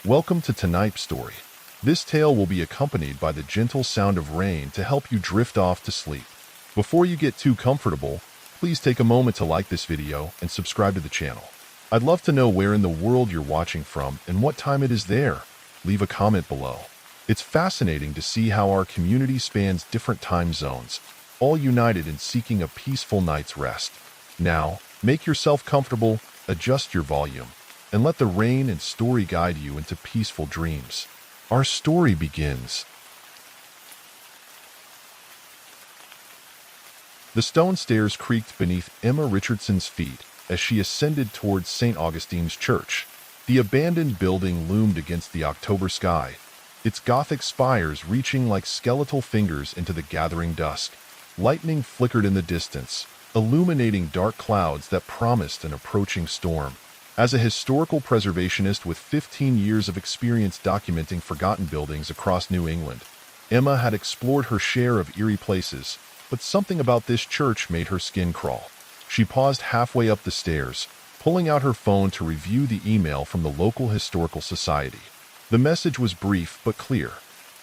Welcome to tonight's story. This tale will be accompanied by the gentle sound of rain to help you drift off to sleep. Before you get too comfortable, please take a moment to like this video and subscribe to the channel. I'd love to know where in the world you're watching from and what time it is there. Leave a comment below. It's fascinating to see how our community spans different time zones, all united in seeking a peaceful night's rest. Now, make yourself comfortable, adjust your volume, and let the rain and story guide you into peaceful dreams. Our story begins. The stone stairs creaked beneath Emma Richardson's feet as she ascended towards St. Augustine's Church. The abandoned building loomed against the October sky, its Gothic spires reaching like skeletal fingers into the gathering dusk. Lightning flickered in the distance, illuminating dark clouds that promised an approaching storm. As a historical preservationist with 15 years of experience documenting forgotten buildings across New England, Emma had explored her share of eerie places, but something about this church made her skin crawl. She paused halfway up the stairs, pulling out her phone to review the email from the local historical society. The message was brief but clear.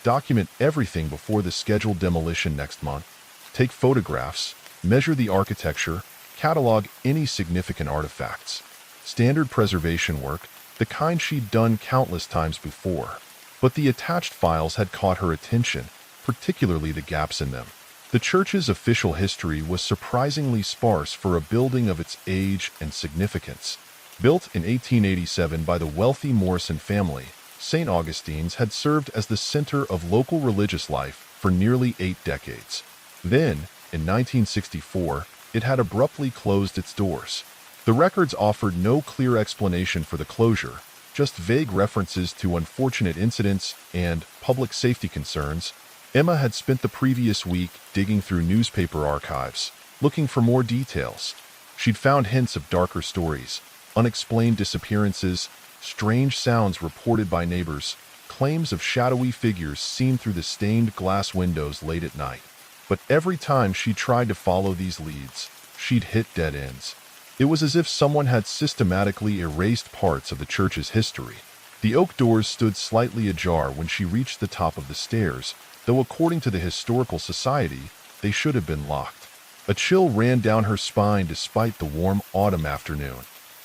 Document everything before the scheduled demolition next month. Take photographs, measure the architecture, catalog any significant artifacts. Standard preservation work, the kind she'd done countless times before. But the attached files had caught her attention, particularly the gaps in them. The church's official history was surprisingly sparse for a building of its age and significance. Built in 1887 by the wealthy Morrison family, St. Augustine's had served as the center of local religious life for nearly 8 decades. Then, in 1964, it had abruptly closed its doors. The records offered no clear explanation for the closure, just vague references to unfortunate incidents and public safety concerns. Emma had spent the previous week digging through newspaper archives, looking for more details. She'd found hints of darker stories, unexplained disappearances, strange sounds reported by neighbors, claims of shadowy figures seen through the stained glass windows late at night. But every time she tried to follow these leads, she'd hit dead ends. It was as if someone had systematically erased parts of the church's history. The oak doors stood slightly ajar when she reached the top of the stairs, though according to the Historical Society, they should have been locked. A chill ran down her spine despite the warm autumn afternoon.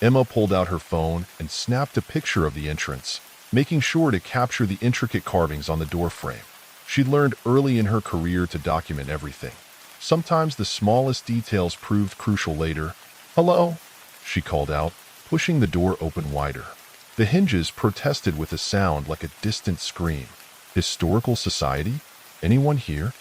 Emma pulled out her phone and snapped a picture of the entrance, making sure to capture the intricate carvings on the doorframe. She'd learned early in her career to document everything. Sometimes the smallest details proved crucial later. "Hello," she called out, pushing the door open wider. The hinges protested with a sound like a distant scream. Historical Society? Anyone here?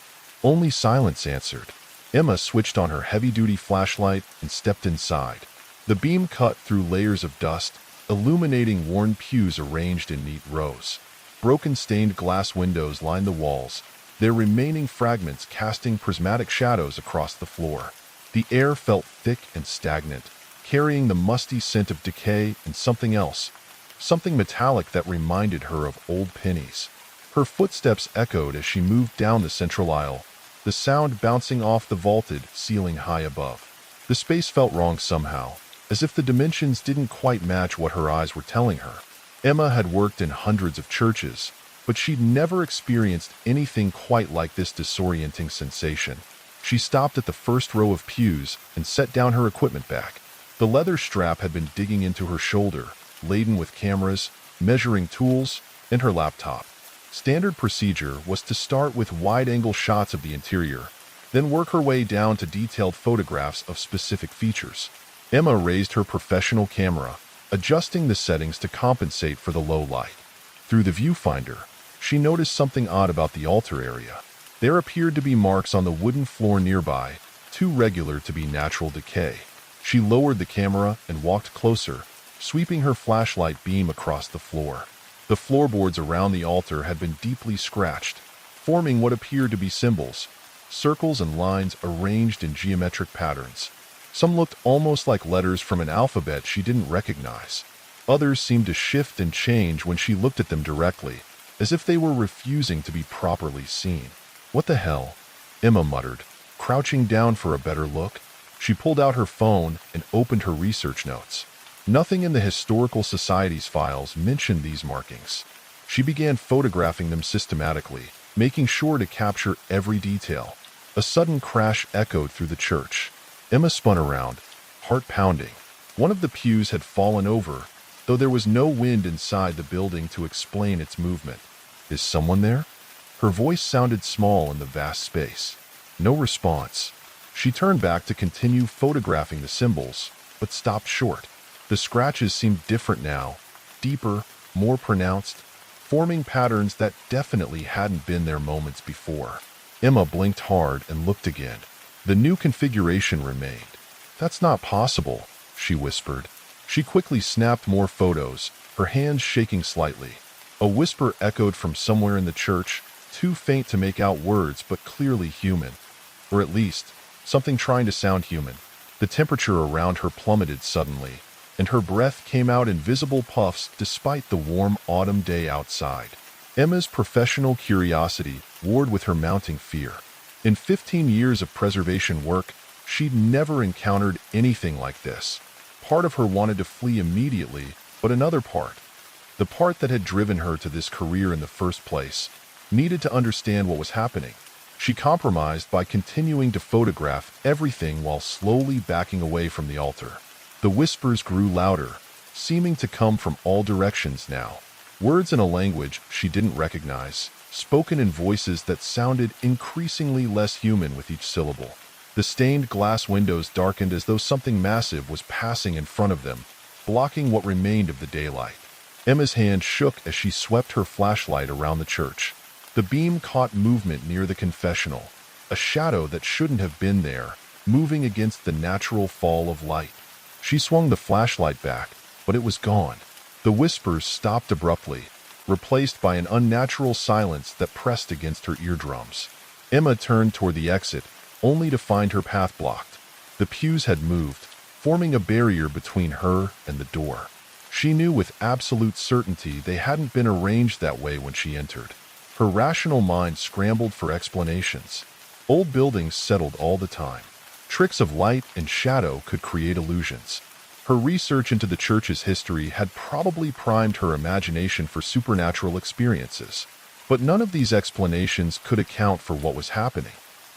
Only silence answered. Emma switched on her heavy-duty flashlight and stepped inside. The beam cut through layers of dust, illuminating worn pews arranged in neat rows. Broken stained glass windows lined the walls, their remaining fragments casting prismatic shadows across the floor. The air felt thick and stagnant, carrying the musty scent of decay and something else, something metallic that reminded her of old pennies. Her footsteps echoed as she moved down the central aisle, the sound bouncing off the vaulted ceiling high above. The space felt wrong somehow, as if the dimensions didn't quite match what her eyes were telling her. Emma had worked in hundreds of churches, but she'd never experienced anything quite like this disorienting sensation. She stopped at the first row of pews and set down her equipment bag. The leather strap had been digging into her shoulder, laden with cameras, measuring tools, and her laptop. Standard procedure was to start with wide-angle shots of the interior, then work her way down to detailed photographs of specific features. Emma raised her professional camera, adjusting the settings to compensate for the low light. Through the viewfinder, she noticed something odd about the altar area. There appeared to be marks on the wooden floor nearby, too regular to be natural decay. She lowered the camera and walked closer, sweeping her flashlight beam across the floor. The floorboards around the altar had been deeply scratched, forming what appeared to be symbols, circles and lines arranged in geometric patterns. Some looked almost like letters from an alphabet she didn't recognize. Others seemed to shift and change when she looked at them directly, as if they were refusing to be properly seen. "What the hell?" Emma muttered, crouching down for a better look. She pulled out her phone and opened her research notes. Nothing in the Historical Society's files mentioned these markings. She began photographing them systematically, making sure to capture every detail. A sudden crash echoed through the church. Emma spun around, heart pounding. One of the pews had fallen over, though there was no wind inside the building to explain its movement. Is someone there? Her voice sounded small in the vast space. No response. She turned back to continue photographing the symbols, but stopped short. The scratches seemed different now, deeper, more pronounced, forming patterns that definitely hadn't been there moments before. Emma blinked hard and looked again. The new configuration remained. That's not possible, she whispered. She quickly snapped more photos, her hands shaking slightly. A whisper echoed from somewhere in the church, too faint to make out words but clearly human. Or at least, something trying to sound human. The temperature around her plummeted suddenly, and her breath came out in visible puffs despite the warm autumn day outside. Emma's professional curiosity warred with her mounting fear. In 15 years of preservation work, she'd never encountered anything like this. Part of her wanted to flee immediately, but another part, the part that had driven her to this career in the first place, needed to understand what was happening. She compromised by continuing to photograph everything while slowly backing away from the altar. The whispers grew louder, seeming to come from all directions now. Words in a language she didn't recognize, spoken in voices that sounded increasingly less human with each syllable. The stained glass windows darkened as though something massive was passing in front of them, blocking what remained of the daylight. Emma's hand shook as she swept her flashlight around the church. The beam caught movement near the confessional, a shadow that shouldn't have been there, moving against the natural fall of light. She swung the flashlight back, but it was gone. The whispers stopped abruptly, replaced by an unnatural silence that pressed against her eardrums. Emma turned toward the exit, only to find her path blocked. The pews had moved, forming a barrier between her and the door. She knew with absolute certainty they hadn't been arranged that way when she entered. Her rational mind scrambled for explanations. Old buildings settled all the time. Tricks of light and shadow could create illusions. Her research into the church's history had probably primed her imagination for supernatural experiences. But none of these explanations could account for what was happening.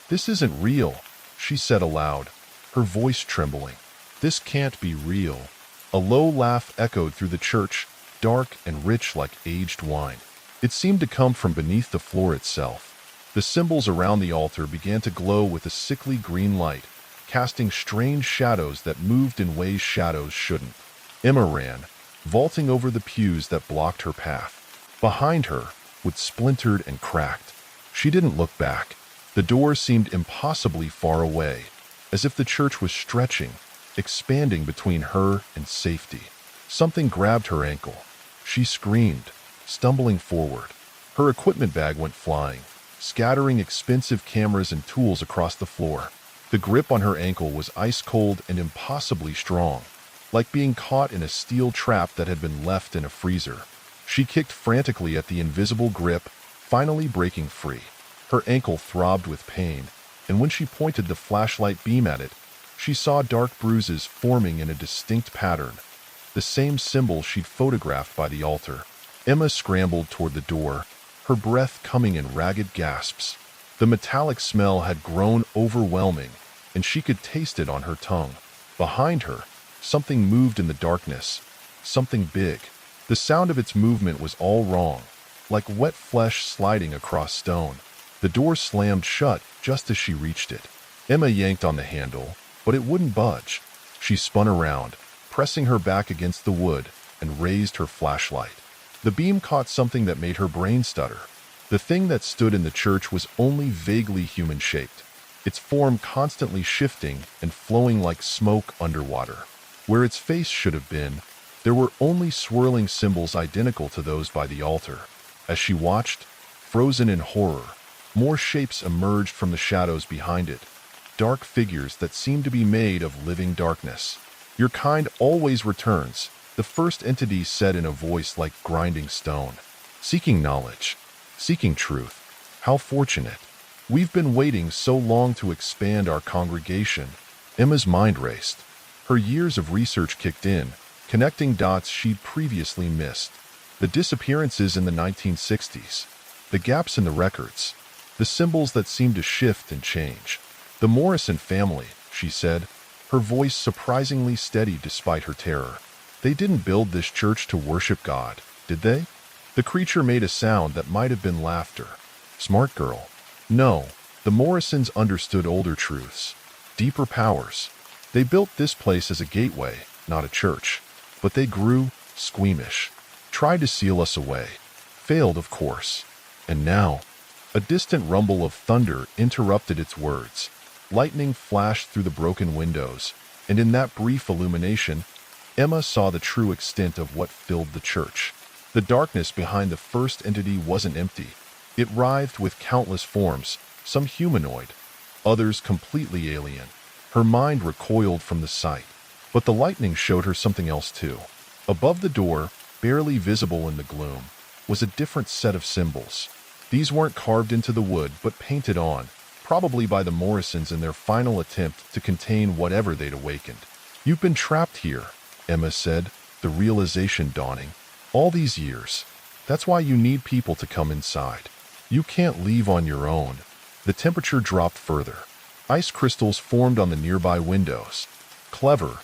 "This isn't real," she said aloud, her voice trembling. "This can't be real." A low laugh echoed through the church, dark and rich like aged wine. It seemed to come from beneath the floor itself. The symbols around the altar began to glow with a sickly green light, casting strange shadows that moved in ways shadows shouldn't. Emma ran, vaulting over the pews that blocked her path. Behind her, wood splintered and cracked. She didn't look back. The door seemed impossibly far away, as if the church was stretching, expanding between her and safety. Something grabbed her ankle. She screamed, stumbling forward. Her equipment bag went flying, scattering expensive cameras and tools across the floor. The grip on her ankle was ice-cold and impossibly strong, like being caught in a steel trap that had been left in a freezer. She kicked frantically at the invisible grip, finally breaking free. Her ankle throbbed with pain, and when she pointed the flashlight beam at it, she saw dark bruises forming in a distinct pattern, the same symbol she'd photographed by the altar. Emma scrambled toward the door, her breath coming in ragged gasps. The metallic smell had grown overwhelming, and she could taste it on her tongue. Behind her, something moved in the darkness, something big. The sound of its movement was all wrong, like wet flesh sliding across stone. The door slammed shut just as she reached it. Emma yanked on the handle, but it wouldn't budge. She spun around, pressing her back against the wood, and raised her flashlight. The beam caught something that made her brain stutter. The thing that stood in the church was only vaguely human-shaped, its form constantly shifting and flowing like smoke underwater. Where its face should have been, there were only swirling symbols identical to those by the altar. As she watched, frozen in horror, more shapes emerged from the shadows behind it, dark figures that seemed to be made of living darkness. "Your kind always returns," the first entity said in a voice like grinding stone. "Seeking knowledge, seeking truth. How fortunate. We've been waiting so long to expand our congregation." Emma's mind raced. Her years of research kicked in, connecting dots she'd previously missed. The disappearances in the 1960s, the gaps in the records, the symbols that seemed to shift and change. The Morrison family, she said, her voice surprisingly steady despite her terror. They didn't build this church to worship God, did they? The creature made a sound that might have been laughter. Smart girl. No, the Morrisons understood older truths, deeper powers. They built this place as a gateway, not a church. But they grew squeamish, tried to seal us away. Failed, of course. And now, a distant rumble of thunder interrupted its words. Lightning flashed through the broken windows, and in that brief illumination, Emma saw the true extent of what filled the church. The darkness behind the first entity wasn't empty. It writhed with countless forms, some humanoid, others completely alien. Her mind recoiled from the sight. But the lightning showed her something else too. Above the door, barely visible in the gloom, was a different set of symbols. These weren't carved into the wood, but painted on, probably by the Morrisons in their final attempt to contain whatever they'd awakened. "You've been trapped here," Emma said, the realization dawning. "All these years. That's why you need people to come inside. You can't leave on your own." The temperature dropped further. Ice crystals formed on the nearby windows. "Clever,"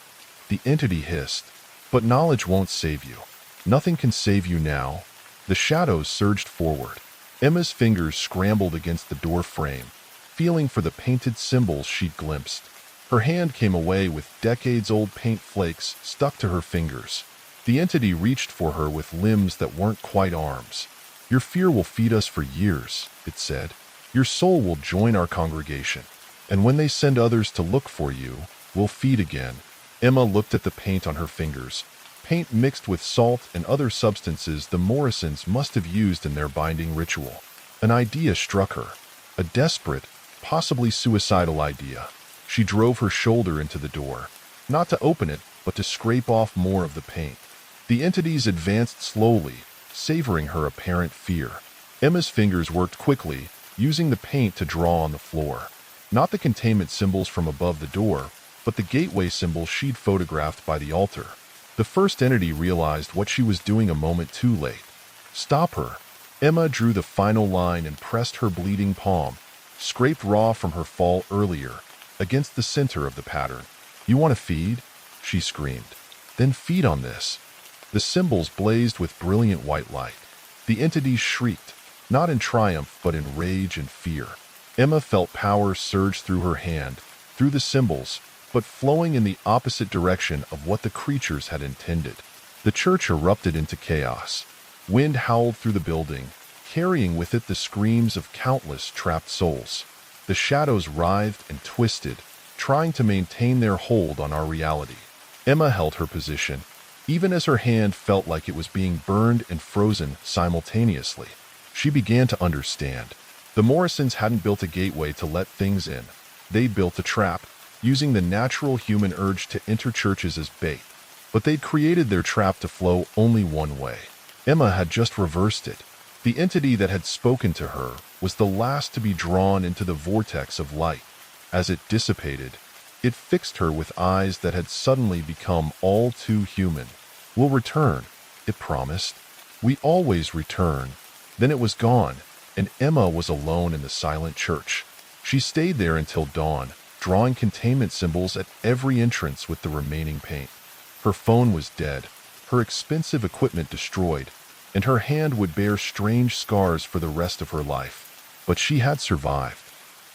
the entity hissed. "But knowledge won't save you. Nothing can save you now." The shadows surged forward. Emma's fingers scrambled against the door frame, feeling for the painted symbols she'd glimpsed. Her hand came away with decades-old paint flakes stuck to her fingers. The entity reached for her with limbs that weren't quite arms. "Your fear will feed us for years," it said. "Your soul will join our congregation. And when they send others to look for you, we'll feed again." Emma looked at the paint on her fingers. Paint mixed with salt and other substances the Morrisons must have used in their binding ritual. An idea struck her. A desperate, possibly suicidal idea. She drove her shoulder into the door, not to open it, but to scrape off more of the paint. The entities advanced slowly, savoring her apparent fear. Emma's fingers worked quickly, using the paint to draw on the floor. Not the containment symbols from above the door, but the gateway symbol she'd photographed by the altar. The first entity realized what she was doing a moment too late. "Stop her." Emma drew the final line and pressed her bleeding palm, scraped raw from her fall earlier, against the center of the pattern. "You want to feed?" she screamed. "Then feed on this." The symbols blazed with brilliant white light. The entities shrieked, not in triumph but in rage and fear. Emma felt power surge through her hand, through the symbols, but flowing in the opposite direction of what the creatures had intended. The church erupted into chaos. Wind howled through the building, carrying with it the screams of countless trapped souls. The shadows writhed and twisted, trying to maintain their hold on our reality. Emma held her position, even as her hand felt like it was being burned and frozen simultaneously. She began to understand. The Morrisons hadn't built a gateway to let things in. They'd built a trap, using the natural human urge to enter churches as bait. But they'd created their trap to flow only one way. Emma had just reversed it. The entity that had spoken to her was the last to be drawn into the vortex of light. As it dissipated, it fixed her with eyes that had suddenly become all too human. "We'll return," it promised. "We always return." Then it was gone, and Emma was alone in the silent church. She stayed there until dawn, drawing containment symbols at every entrance with the remaining paint. Her phone was dead, her expensive equipment destroyed, and her hand would bear strange scars for the rest of her life. But she had survived.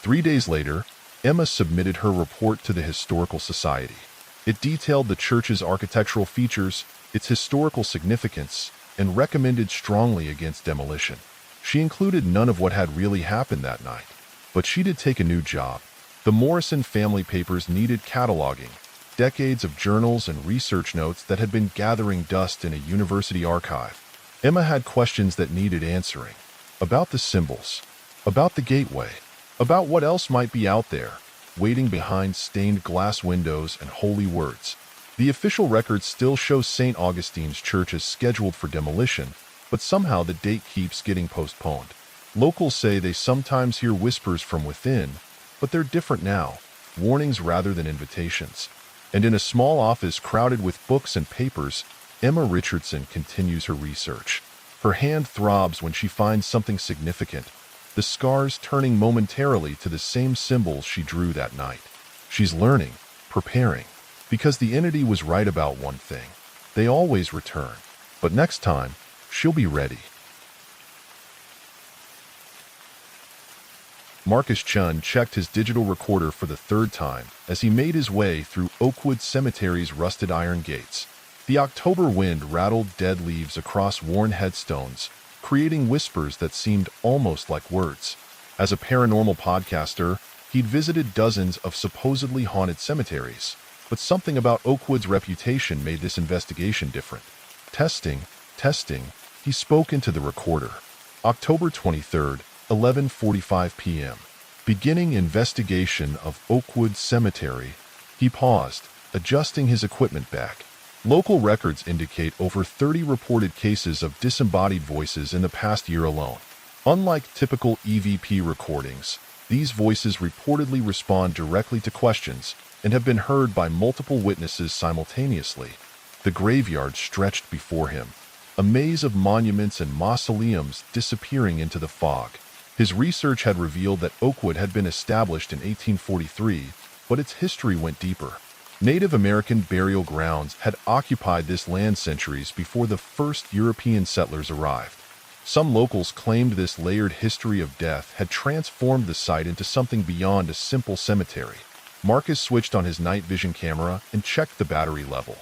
3 days later, Emma submitted her report to the Historical Society. It detailed the church's architectural features, its historical significance, and recommended strongly against demolition. She included none of what had really happened that night. But she did take a new job. The Morrison family papers needed cataloging, decades of journals and research notes that had been gathering dust in a university archive. Emma had questions that needed answering. About the symbols, about the gateway, about what else might be out there, waiting behind stained glass windows and holy words. The official records still show St. Augustine's Church as scheduled for demolition, but somehow the date keeps getting postponed. Locals say they sometimes hear whispers from within, but they're different now, warnings rather than invitations. And in a small office crowded with books and papers, Emma Richardson continues her research. Her hand throbs when she finds something significant, the scars turning momentarily to the same symbols she drew that night. She's learning, preparing, because the entity was right about one thing. They always return, but next time, she'll be ready. Marcus Chun checked his digital recorder for the third time as he made his way through Oakwood Cemetery's rusted iron gates. The October wind rattled dead leaves across worn headstones, creating whispers that seemed almost like words. As a paranormal podcaster, he'd visited dozens of supposedly haunted cemeteries, but something about Oakwood's reputation made this investigation different. Testing, he spoke into the recorder. October 23rd, 11:45 p.m. Beginning investigation of Oakwood Cemetery. He paused, adjusting his equipment back. Local records indicate over 30 reported cases of disembodied voices in the past year alone. Unlike typical EVP recordings, these voices reportedly respond directly to questions and have been heard by multiple witnesses simultaneously. The graveyard stretched before him, a maze of monuments and mausoleums disappearing into the fog. His research had revealed that Oakwood had been established in 1843, but its history went deeper. Native American burial grounds had occupied this land centuries before the first European settlers arrived. Some locals claimed this layered history of death had transformed the site into something beyond a simple cemetery. Marcus switched on his night vision camera and checked the battery level.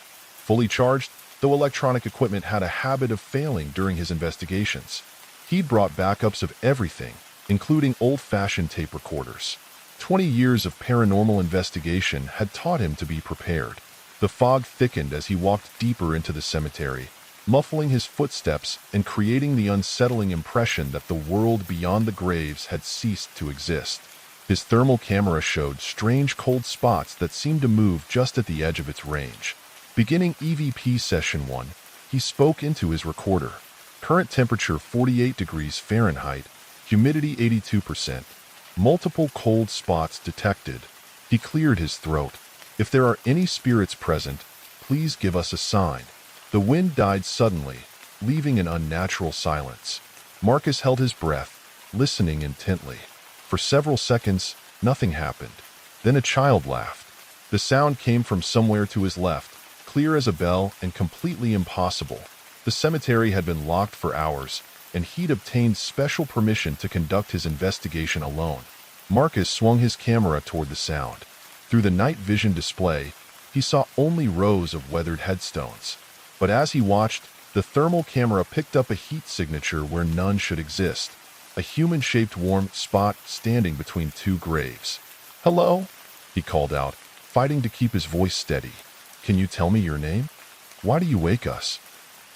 Fully charged, though electronic equipment had a habit of failing during his investigations. He'd brought backups of everything, including old-fashioned tape recorders. 20 years of paranormal investigation had taught him to be prepared. The fog thickened as he walked deeper into the cemetery, muffling his footsteps and creating the unsettling impression that the world beyond the graves had ceased to exist. His thermal camera showed strange cold spots that seemed to move just at the edge of its range. Beginning EVP Session 1, he spoke into his recorder. Current temperature 48 degrees Fahrenheit, humidity 82%. Multiple cold spots detected. He cleared his throat. If there are any spirits present, please give us a sign. The wind died suddenly, leaving an unnatural silence. Marcus held his breath, listening intently. For several seconds, nothing happened. Then a child laughed. The sound came from somewhere to his left, clear as a bell and completely impossible. The cemetery had been locked for hours, and he'd obtained special permission to conduct his investigation alone. Marcus swung his camera toward the sound. Through the night vision display, he saw only rows of weathered headstones. But as he watched, the thermal camera picked up a heat signature where none should exist. A human-shaped warm spot standing between two graves. "Hello?" he called out, fighting to keep his voice steady. "Can you tell me your name? Why do you wake us?"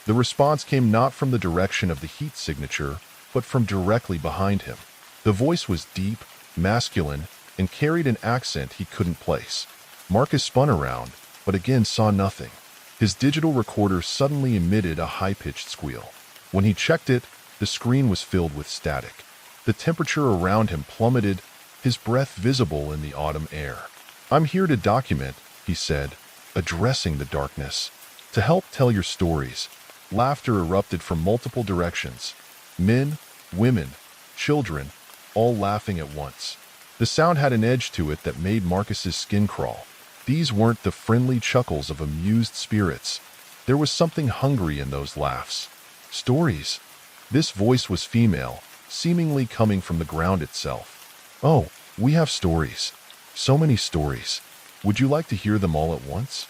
The response came not from the direction of the heat signature, but from directly behind him. The voice was deep, masculine, and carried an accent he couldn't place. Marcus spun around, but again saw nothing. His digital recorder suddenly emitted a high-pitched squeal. When he checked it, the screen was filled with static. The temperature around him plummeted, his breath visible in the autumn air. "I'm here to document," he said, addressing the darkness. "To help tell your stories." Laughter erupted from multiple directions. Men, women, children, all laughing at once. The sound had an edge to it that made Marcus's skin crawl. These weren't the friendly chuckles of amused spirits. There was something hungry in those laughs. Stories. This voice was female, seemingly coming from the ground itself. "Oh, we have stories. So many stories. Would you like to hear them all at once?"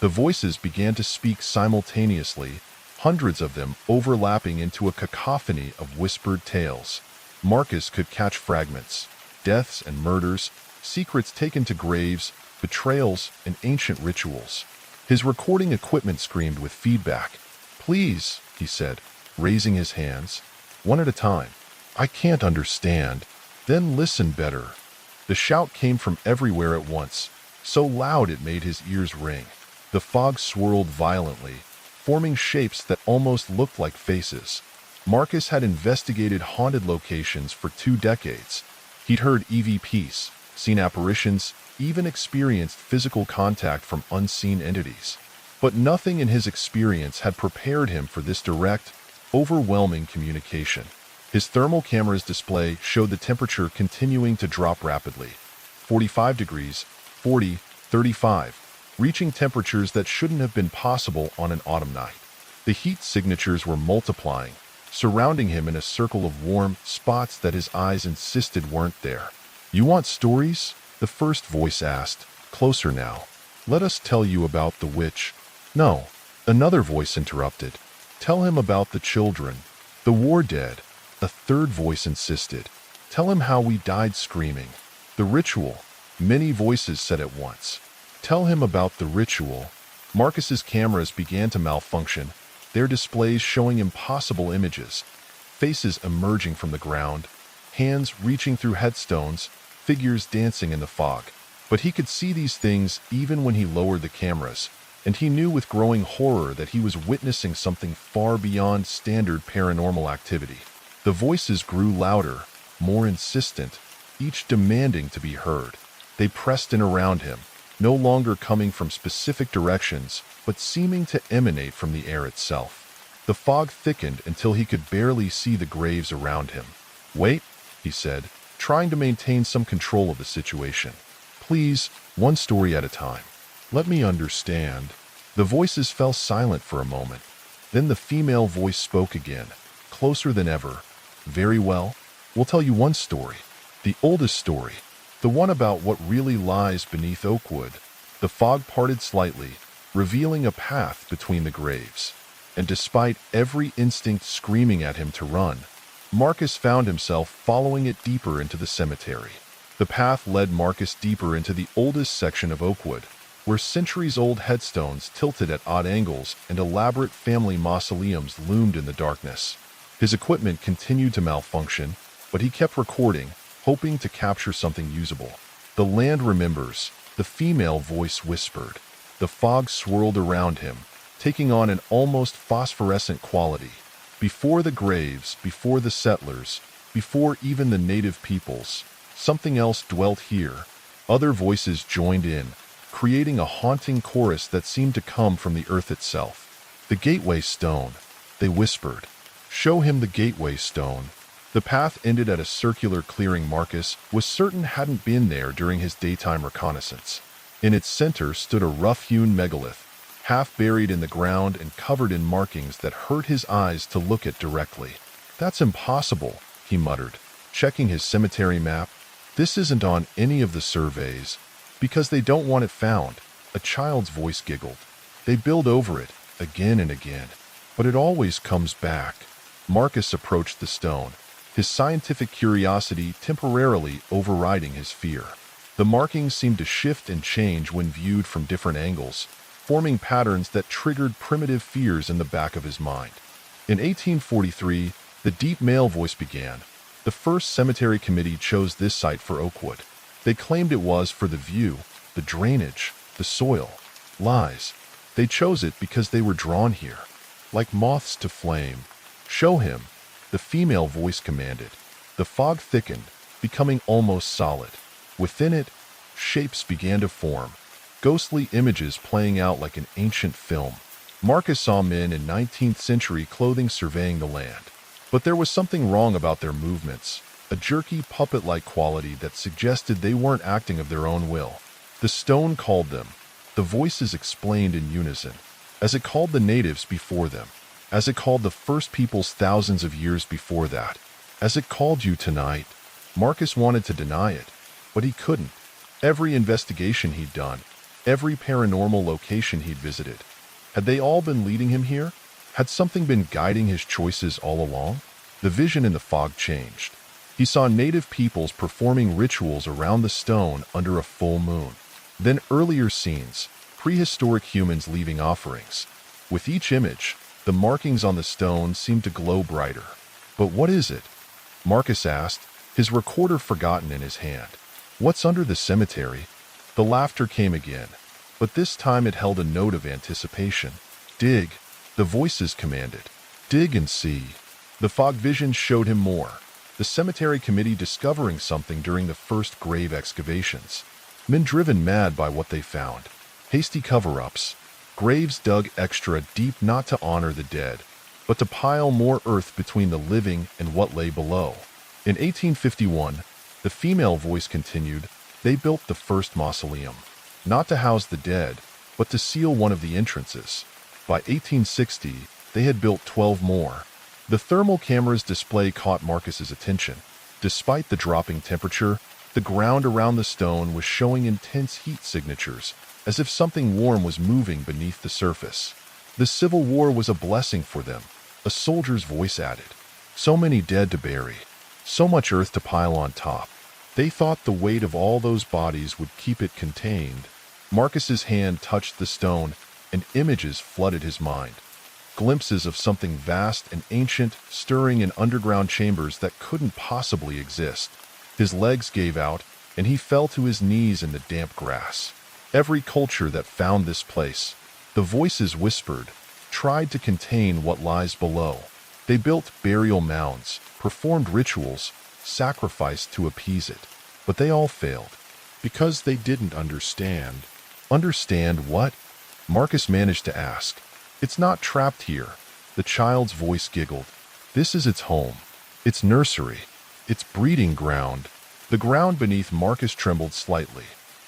The voices began to speak simultaneously, hundreds of them overlapping into a cacophony of whispered tales. Marcus could catch fragments. Deaths and murders, secrets taken to graves, betrayals, and ancient rituals. His recording equipment screamed with feedback. "Please," he said, raising his hands, "one at a time. I can't understand. Then listen better." The shout came from everywhere at once, so loud it made his ears ring. The fog swirled violently, forming shapes that almost looked like faces. Marcus had investigated haunted locations for 2 decades. He'd heard EVPs, seen apparitions, even experienced physical contact from unseen entities. But nothing in his experience had prepared him for this direct, overwhelming communication. His thermal camera's display showed the temperature continuing to drop rapidly. 45 degrees, 40, 35, reaching temperatures that shouldn't have been possible on an autumn night. The heat signatures were multiplying, surrounding him in a circle of warm spots that his eyes insisted weren't there. "You want stories?" the first voice asked, closer now. "Let us tell you about the witch." "No," another voice interrupted. "Tell him about the children, the war dead." A third voice insisted. "Tell him how we died screaming." "The ritual," many voices said at once. "Tell him about the ritual." Marcus's cameras began to malfunction, their displays showing impossible images, faces emerging from the ground, hands reaching through headstones, figures dancing in the fog. But he could see these things even when he lowered the cameras, and he knew with growing horror that he was witnessing something far beyond standard paranormal activity. The voices grew louder, more insistent, each demanding to be heard. They pressed in around him, no longer coming from specific directions, but seeming to emanate from the air itself. The fog thickened until he could barely see the graves around him. "Wait," he said, trying to maintain some control of the situation. "Please, one story at a time. Let me understand." The voices fell silent for a moment. Then the female voice spoke again, closer than ever. "Very well. We'll tell you one story. The oldest story. The one about what really lies beneath Oakwood." The fog parted slightly, revealing a path between the graves. And despite every instinct screaming at him to run, Marcus found himself following it deeper into the cemetery. The path led Marcus deeper into the oldest section of Oakwood, where centuries-old headstones tilted at odd angles and elaborate family mausoleums loomed in the darkness. His equipment continued to malfunction, but he kept recording, hoping to capture something usable. "The land remembers," the female voice whispered. The fog swirled around him, taking on an almost phosphorescent quality. Before the graves, before the settlers, before even the native peoples, something else dwelt here. Other voices joined in, creating a haunting chorus that seemed to come from the earth itself. "The gateway stone," they whispered. "Show him the gateway stone." The path ended at a circular clearing Marcus was certain hadn't been there during his daytime reconnaissance. In its center stood a rough-hewn megalith, half buried in the ground and covered in markings that hurt his eyes to look at directly. "That's impossible," he muttered, checking his cemetery map. "This isn't on any of the surveys." "Because they don't want it found," a child's voice giggled. "They build over it, again and again. But it always comes back." Marcus approached the stone, his scientific curiosity temporarily overriding his fear. The markings seemed to shift and change when viewed from different angles, forming patterns that triggered primitive fears in the back of his mind. In 1843, the deep male voice began. The first cemetery committee chose this site for Oakwood. They claimed it was for the view, the drainage, the soil. Lies. They chose it because they were drawn here, like moths to flame. "Show him," the female voice commanded. The fog thickened, becoming almost solid. Within it, shapes began to form, ghostly images playing out like an ancient film. Marcus saw men in 19th century clothing surveying the land. But there was something wrong about their movements, a jerky puppet-like quality that suggested they weren't acting of their own will. The stone called them. The voices explained in unison, as it called the natives before them, as it called the first peoples thousands of years before that, as it called you tonight. Marcus wanted to deny it, but he couldn't. Every investigation he'd done, every paranormal location he'd visited, had they all been leading him here? Had something been guiding his choices all along? The vision in the fog changed. He saw native peoples performing rituals around the stone under a full moon. Then earlier scenes, prehistoric humans leaving offerings. With each image, the markings on the stone seemed to glow brighter. "But what is it?" Marcus asked, his recorder forgotten in his hand. "What's under the cemetery?" The laughter came again, but this time it held a note of anticipation. "Dig," the voices commanded. "Dig and see." The fog vision showed him more. the cemetery committee discovering something during the first grave excavations. Men driven mad by what they found. Hasty cover-ups. Graves dug extra deep not to honor the dead, but to pile more earth between the living and what lay below. In 1851, the female voice continued, they built the first mausoleum, not to house the dead, but to seal one of the entrances. By 1860, they had built 12 more. The thermal camera's display caught Marcus's attention. Despite the dropping temperature, the ground around the stone was showing intense heat signatures, as if something warm was moving beneath the surface. The Civil War was a blessing for them, a soldier's voice added. So many dead to bury, so much earth to pile on top. They thought the weight of all those bodies would keep it contained. Marcus's hand touched the stone, and images flooded his mind. Glimpses of something vast and ancient stirring in underground chambers that couldn't possibly exist. His legs gave out, and he fell to his knees in the damp grass. Every culture that found this place, the voices whispered, tried to contain what lies below. They built burial mounds, performed rituals, sacrificed to appease it. But they all failed, because they didn't understand. Understand what? Marcus managed to ask. It's not trapped here. The child's voice giggled. This is its home, its nursery, its breeding ground. The ground beneath Marcus trembled slightly.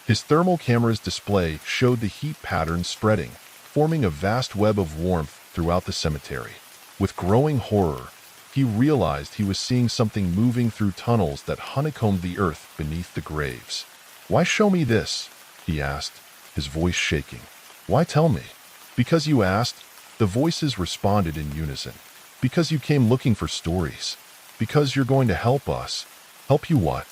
His thermal camera's display showed the heat patterns spreading, forming a vast web of warmth throughout the cemetery. With growing horror, he realized he was seeing something moving through tunnels that honeycombed the earth beneath the graves. Why show me this? He asked, his voice shaking. Why tell me? Because you asked, the voices responded in unison. Because you came looking for stories. Because you're going to help us. Help you what?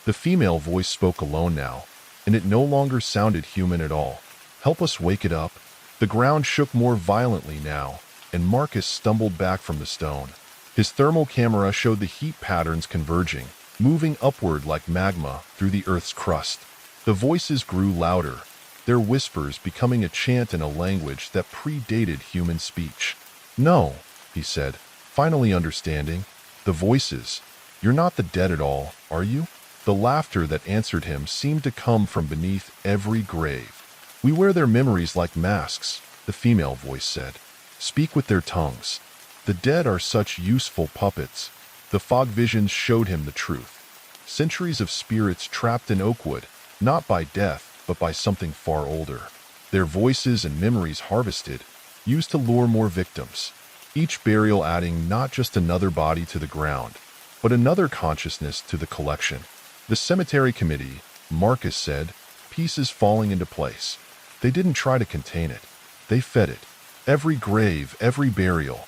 The female voice spoke alone now, and it no longer sounded human at all. Help us wake it up. The ground shook more violently now, and Marcus stumbled back from the stone. His thermal camera showed the heat patterns converging, moving upward like magma through the Earth's crust. The voices grew louder, their whispers becoming a chant in a language that predated human speech. No, he said, finally understanding. The voices. You're not the dead at all, are you? The laughter that answered him seemed to come from beneath every grave. We wear their memories like masks, the female voice said. Speak with their tongues. The dead are such useful puppets. The fog visions showed him the truth. Centuries of spirits trapped in oakwood, not by death, but by something far older. Their voices and memories harvested, used to lure more victims. Each burial adding not just another body to the ground, but another consciousness to the collection. The cemetery committee, Marcus said, pieces falling into place. They didn't try to contain it. They fed it. Every grave, every burial.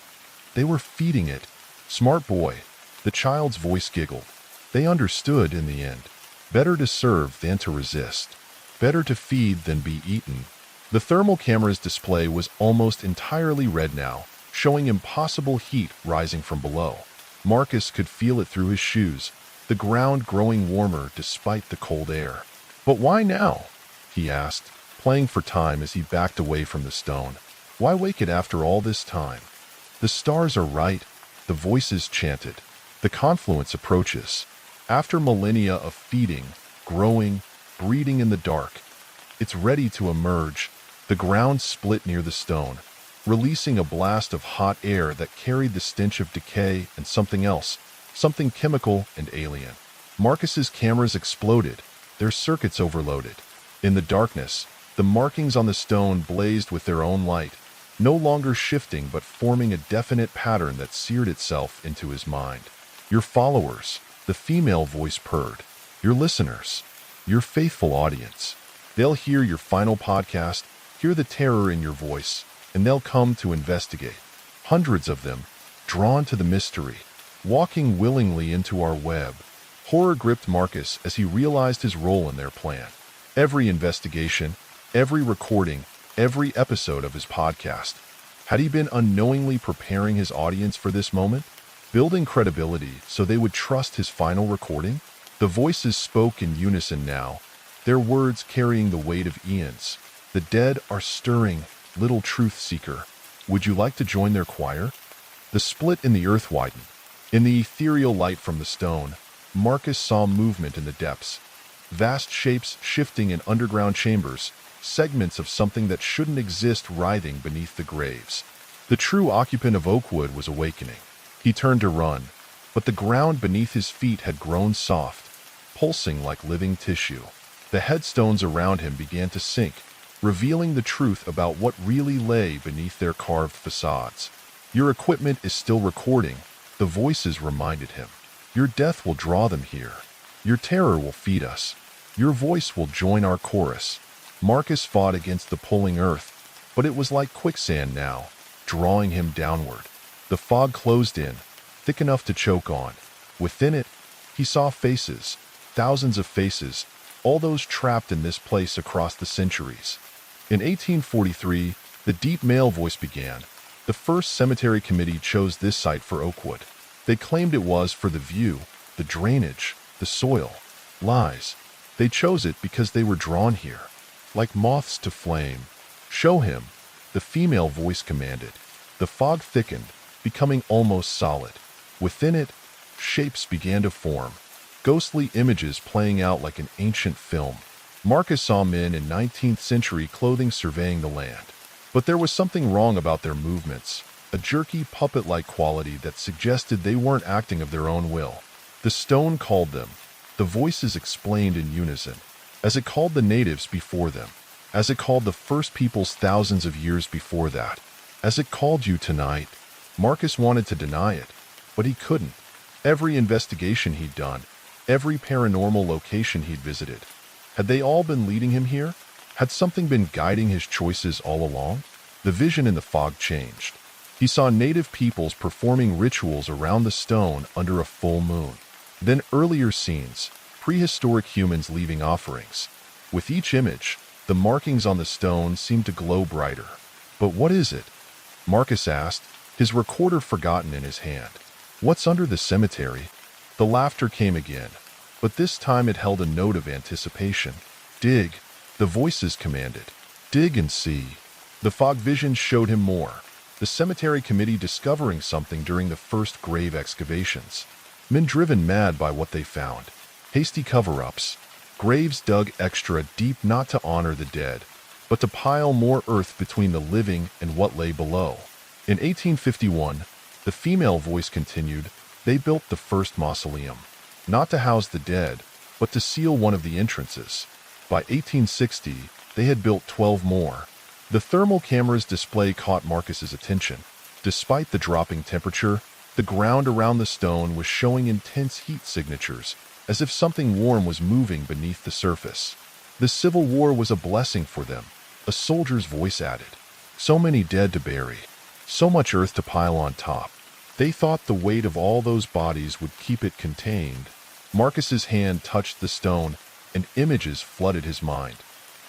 They were feeding it. Smart boy. The child's voice giggled. They understood in the end. Better to serve than to resist. Better to feed than be eaten. The thermal camera's display was almost entirely red now, showing impossible heat rising from below. Marcus could feel it through his shoes, the ground growing warmer despite the cold air. But why now? He asked, playing for time as he backed away from the stone. Why wake it after all this time? The stars are right, the voices chanted. The confluence approaches. After millennia of feeding, growing, breeding in the dark, it's ready to emerge. The ground split near the stone, releasing a blast of hot air that carried the stench of decay and something else, something chemical and alien. Marcus's cameras exploded, their circuits overloaded. In the darkness, the markings on the stone blazed with their own light, no longer shifting but forming a definite pattern that seared itself into his mind. Your followers, the female voice purred. Your listeners, your faithful audience. They'll hear your final podcast, hear the terror in your voice, and they'll come to investigate. Hundreds of them, drawn to the mystery, walking willingly into our web. Horror gripped Marcus as he realized his role in their plan. Every investigation, every recording, every episode of his podcast. Had he been unknowingly preparing his audience for this moment? Building credibility so they would trust his final recording? The voices spoke in unison now, their words carrying the weight of eons. The dead are stirring, little truth seeker. Would you like to join their choir? The split in the earth widened. In the ethereal light from the stone, Marcus saw movement in the depths. Vast shapes shifting in underground chambers, segments of something that shouldn't exist writhing beneath the graves. The true occupant of Oakwood was awakening. He turned to run, but the ground beneath his feet had grown soft, pulsing like living tissue. The headstones around him began to sink, revealing the truth about what really lay beneath their carved facades. "Your equipment is still recording," the voices reminded him. "Your death will draw them here. Your terror will feed us. Your voice will join our chorus." Marcus fought against the pulling earth, but it was like quicksand now, drawing him downward. The fog closed in, thick enough to choke on. Within it, he saw faces, thousands of faces, all those trapped in this place across the centuries. In 1843, the deep male voice began. The first cemetery committee chose this site for Oakwood. They claimed it was for the view, the drainage, the soil. Lies. They chose it because they were drawn here, like moths to flame. "Show him," the female voice commanded. The fog thickened, becoming almost solid. Within it, shapes began to form, ghostly images playing out like an ancient film. Marcus saw men in 19th century clothing surveying the land. But there was something wrong about their movements, a jerky, puppet-like quality that suggested they weren't acting of their own will. The stone called them. The voices explained in unison, as it called the natives before them, as it called the first peoples thousands of years before that, as it called you tonight. Marcus wanted to deny it, but he couldn't. Every investigation he'd done, every paranormal location he'd visited, had they all been leading him here? Had something been guiding his choices all along? The vision in the fog changed. He saw native peoples performing rituals around the stone under a full moon. Then earlier scenes, prehistoric humans leaving offerings. With each image, the markings on the stone seemed to glow brighter. "But what is it?" Marcus asked, his recorder forgotten in his hand. "What's under the cemetery?" The laughter came again, but this time it held a note of anticipation. "Dig," the voices commanded. "Dig and see." The fog vision showed him more. The cemetery committee discovering something during the first grave excavations. Men driven mad by what they found. Hasty cover-ups. Graves dug extra deep not to honor the dead, but to pile more earth between the living and what lay below. In 1851, the female voice continued, they built the first mausoleum. Not to house the dead, but to seal one of the entrances. By 1860, they had built 12 more. The thermal camera's display caught Marcus's attention. Despite the dropping temperature, the ground around the stone was showing intense heat signatures, as if something warm was moving beneath the surface. The Civil War was a blessing for them, a soldier's voice added. So many dead to bury, so much earth to pile on top. They thought the weight of all those bodies would keep it contained. Marcus's hand touched the stone, and images flooded his mind.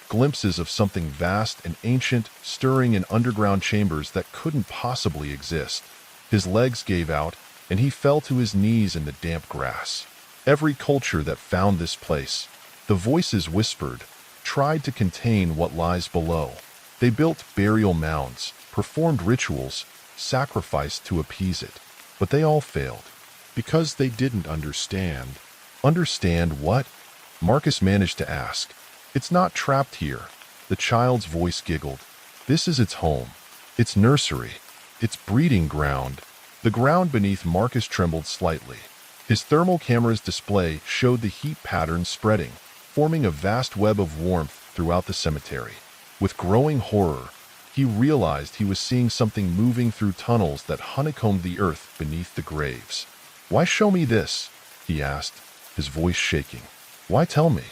Glimpses of something vast and ancient stirring in underground chambers that couldn't possibly exist. His legs gave out, and he fell to his knees in the damp grass. Every culture that found this place, the voices whispered, tried to contain what lies below. They built burial mounds, performed rituals, sacrificed to appease it. But they all failed, because they didn't understand. Understand what? Marcus managed to ask. "It's not trapped here," the child's voice giggled. "This is its home, its nursery, its breeding ground." The ground beneath Marcus trembled slightly. His thermal camera's display showed the heat patterns spreading, forming a vast web of warmth throughout the cemetery. With growing horror, he realized he was seeing something moving through tunnels that honeycombed the earth beneath the graves. "Why show me this?" he asked, his voice shaking. "Why tell me?"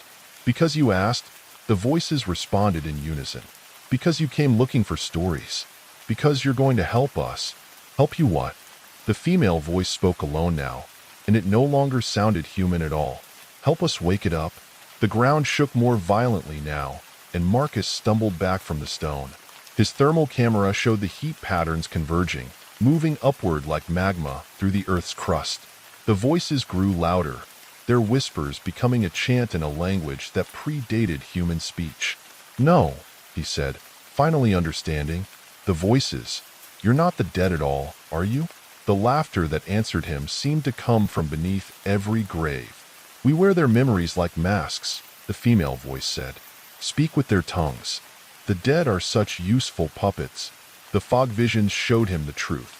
"Because you asked," the voices responded in unison. "Because you came looking for stories. Because you're going to help us." "Help you what?" The female voice spoke alone now, and it no longer sounded human at all. "Help us wake it up." The ground shook more violently now, and Marcus stumbled back from the stone. His thermal camera showed the heat patterns converging, moving upward like magma through the Earth's crust. The voices grew louder, their whispers becoming a chant in a language that predated human speech. "No," he said, finally understanding. "The voices. You're not the dead at all, are you?" The laughter that answered him seemed to come from beneath every grave. "We wear their memories like masks," the female voice said. "Speak with their tongues. The dead are such useful puppets." The fog visions showed him the truth.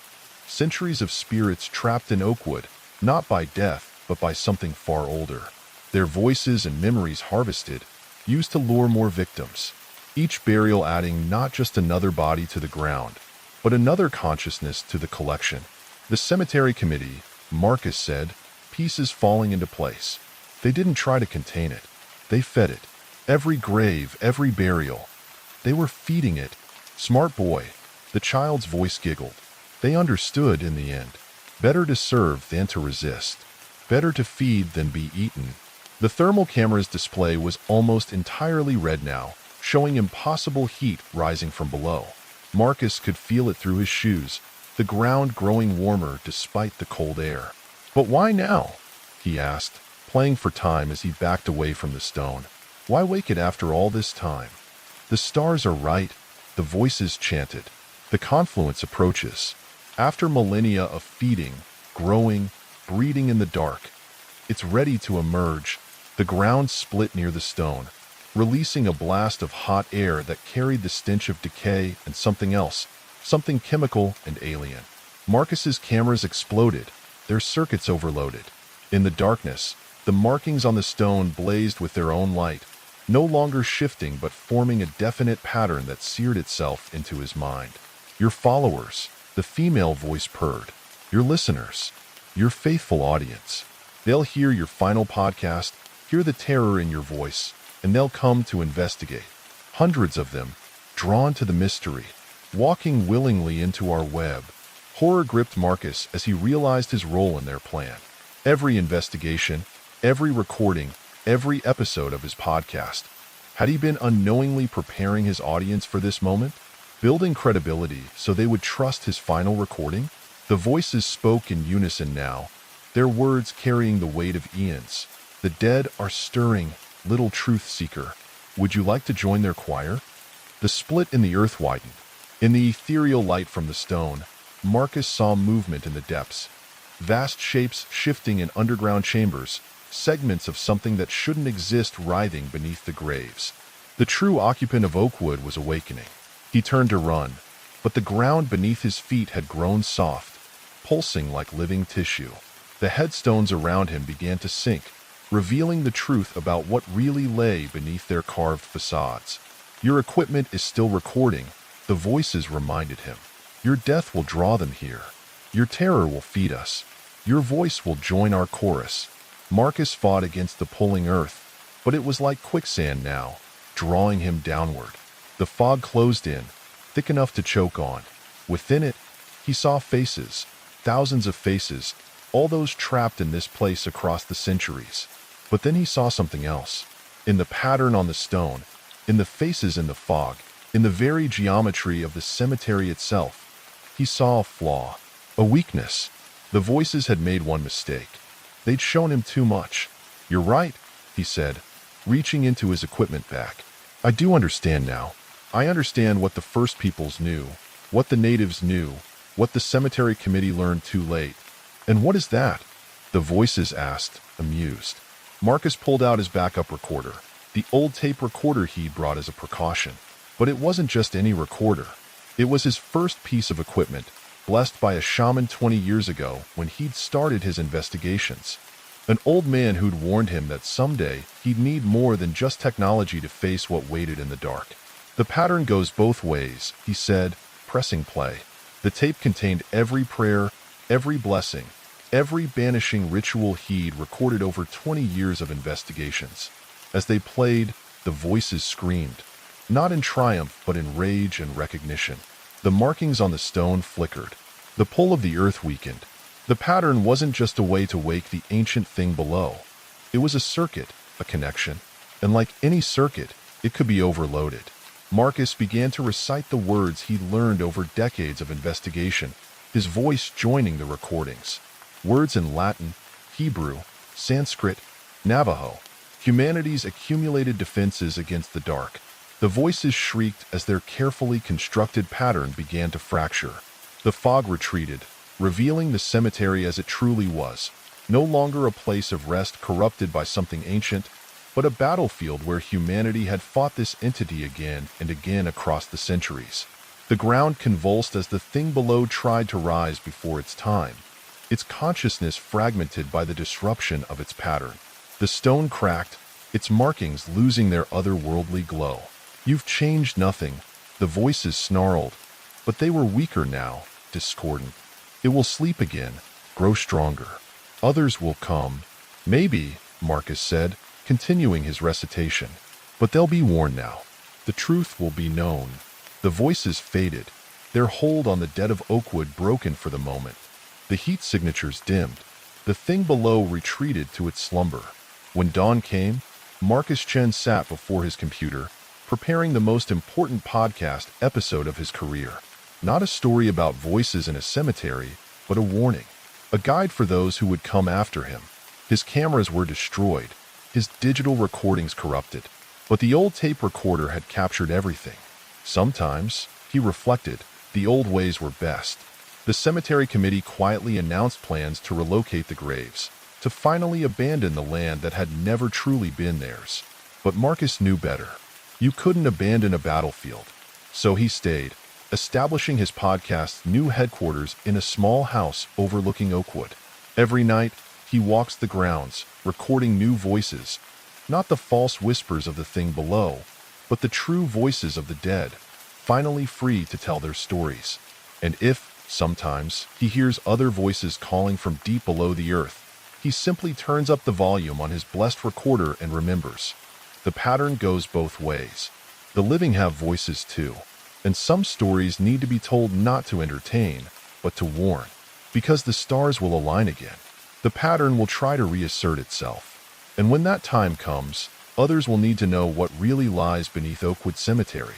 Centuries of spirits trapped in Oakwood, not by death, but by something far older. Their voices and memories harvested, used to lure more victims. Each burial adding not just another body to the ground, but another consciousness to the collection. The cemetery committee, Marcus said, pieces falling into place. They didn't try to contain it. They fed it. Every grave, every burial. They were feeding it. "Smart boy," the child's voice giggled. They understood in the end. Better to serve than to resist. Better to feed than be eaten. The thermal camera's display was almost entirely red now, showing impossible heat rising from below. Marcus could feel it through his shoes, the ground growing warmer despite the cold air. "But why now?" he asked, playing for time as he backed away from the stone. "Why wake it after all this time?" "The stars are right," the voices chanted. "The confluence approaches. After millennia of feeding, growing, breeding in the dark, it's ready to emerge." The ground split near the stone, releasing a blast of hot air that carried the stench of decay and something else, something chemical and alien. Marcus's cameras exploded, their circuits overloaded. In the darkness, the markings on the stone blazed with their own light, no longer shifting but forming a definite pattern that seared itself into his mind. "Your followers," the female voice purred. "Your listeners, your faithful audience. They'll hear your final podcast, hear the terror in your voice, and they'll come to investigate. Hundreds of them, drawn to the mystery, walking willingly into our web." Horror gripped Marcus as he realized his role in their plan. Every investigation, every recording, every episode of his podcast. Had he been unknowingly preparing his audience for this moment? Building credibility so they would trust his final recording? The voices spoke in unison now, their words carrying the weight of eons. "The dead are stirring, little truth seeker. Would you like to join their choir?" The split in the earth widened. In the ethereal light from the stone, Marcus saw movement in the depths. Vast shapes shifting in underground chambers, segments of something that shouldn't exist writhing beneath the graves. The true occupant of Oakwood was awakening. He turned to run, but the ground beneath his feet had grown soft, pulsing like living tissue. The headstones around him began to sink, revealing the truth about what really lay beneath their carved facades. "Your equipment is still recording," the voices reminded him. "Your death will draw them here. Your terror will feed us. Your voice will join our chorus." Marcus fought against the pulling earth, but it was like quicksand now, drawing him downward. The fog closed in, thick enough to choke on. Within it, he saw faces, thousands of faces, all those trapped in this place across the centuries. But then he saw something else. In the pattern on the stone, in the faces in the fog, in the very geometry of the cemetery itself, he saw a flaw, a weakness. The voices had made one mistake. They'd shown him too much. "You're right," he said, reaching into his equipment bag. "I do understand now. I understand what the First Peoples knew, what the natives knew, what the cemetery committee learned too late." "And what is that?" the voices asked, amused. Marcus pulled out his backup recorder, the old tape recorder he'd brought as a precaution. But it wasn't just any recorder. It was his first piece of equipment, blessed by a shaman 20 years ago when he'd started his investigations. An old man who'd warned him that someday he'd need more than just technology to face what waited in the dark. "The pattern goes both ways," he said, pressing play. The tape contained every prayer, every blessing, every banishing ritual he'd recorded over 20 years of investigations. As they played, the voices screamed, not in triumph but in rage and recognition. The markings on the stone flickered. The pull of the earth weakened. The pattern wasn't just a way to wake the ancient thing below. It was a circuit, a connection, and like any circuit, it could be overloaded. Marcus began to recite the words he'd learned over decades of investigation, his voice joining the recordings. Words in Latin, Hebrew, Sanskrit, Navajo, humanity's accumulated defenses against the dark. The voices shrieked as their carefully constructed pattern began to fracture. The fog retreated, revealing the cemetery as it truly was, no longer a place of rest corrupted by something ancient, but a battlefield where humanity had fought this entity again and again across the centuries. The ground convulsed as the thing below tried to rise before its time, its consciousness fragmented by the disruption of its pattern. The stone cracked, its markings losing their otherworldly glow. "You've changed nothing," the voices snarled, but they were weaker now, discordant. "It will sleep again, grow stronger. Others will come." "Maybe," Marcus said, continuing his recitation, "but they'll be warned now. The truth will be known." The voices faded, their hold on the dead of Oakwood broken for the moment. The heat signatures dimmed. The thing below retreated to its slumber. When dawn came, Marcus Chen sat before his computer, preparing the most important podcast episode of his career. Not a story about voices in a cemetery, but a warning. A guide for those who would come after him. His cameras were destroyed, his digital recordings corrupted, but the old tape recorder had captured everything. Sometimes, he reflected, the old ways were best. The cemetery committee quietly announced plans to relocate the graves, to finally abandon the land that had never truly been theirs. But Marcus knew better. You couldn't abandon a battlefield. So he stayed, establishing his podcast's new headquarters in a small house overlooking Oakwood. Every night, he walks the grounds, recording new voices, not the false whispers of the thing below, but the true voices of the dead, finally free to tell their stories. And if, sometimes, he hears other voices calling from deep below the earth, he simply turns up the volume on his blessed recorder and remembers. The pattern goes both ways. The living have voices too, and some stories need to be told not to entertain, but to warn, because the stars will align again. The pattern will try to reassert itself, and when that time comes, others will need to know what really lies beneath Oakwood Cemetery.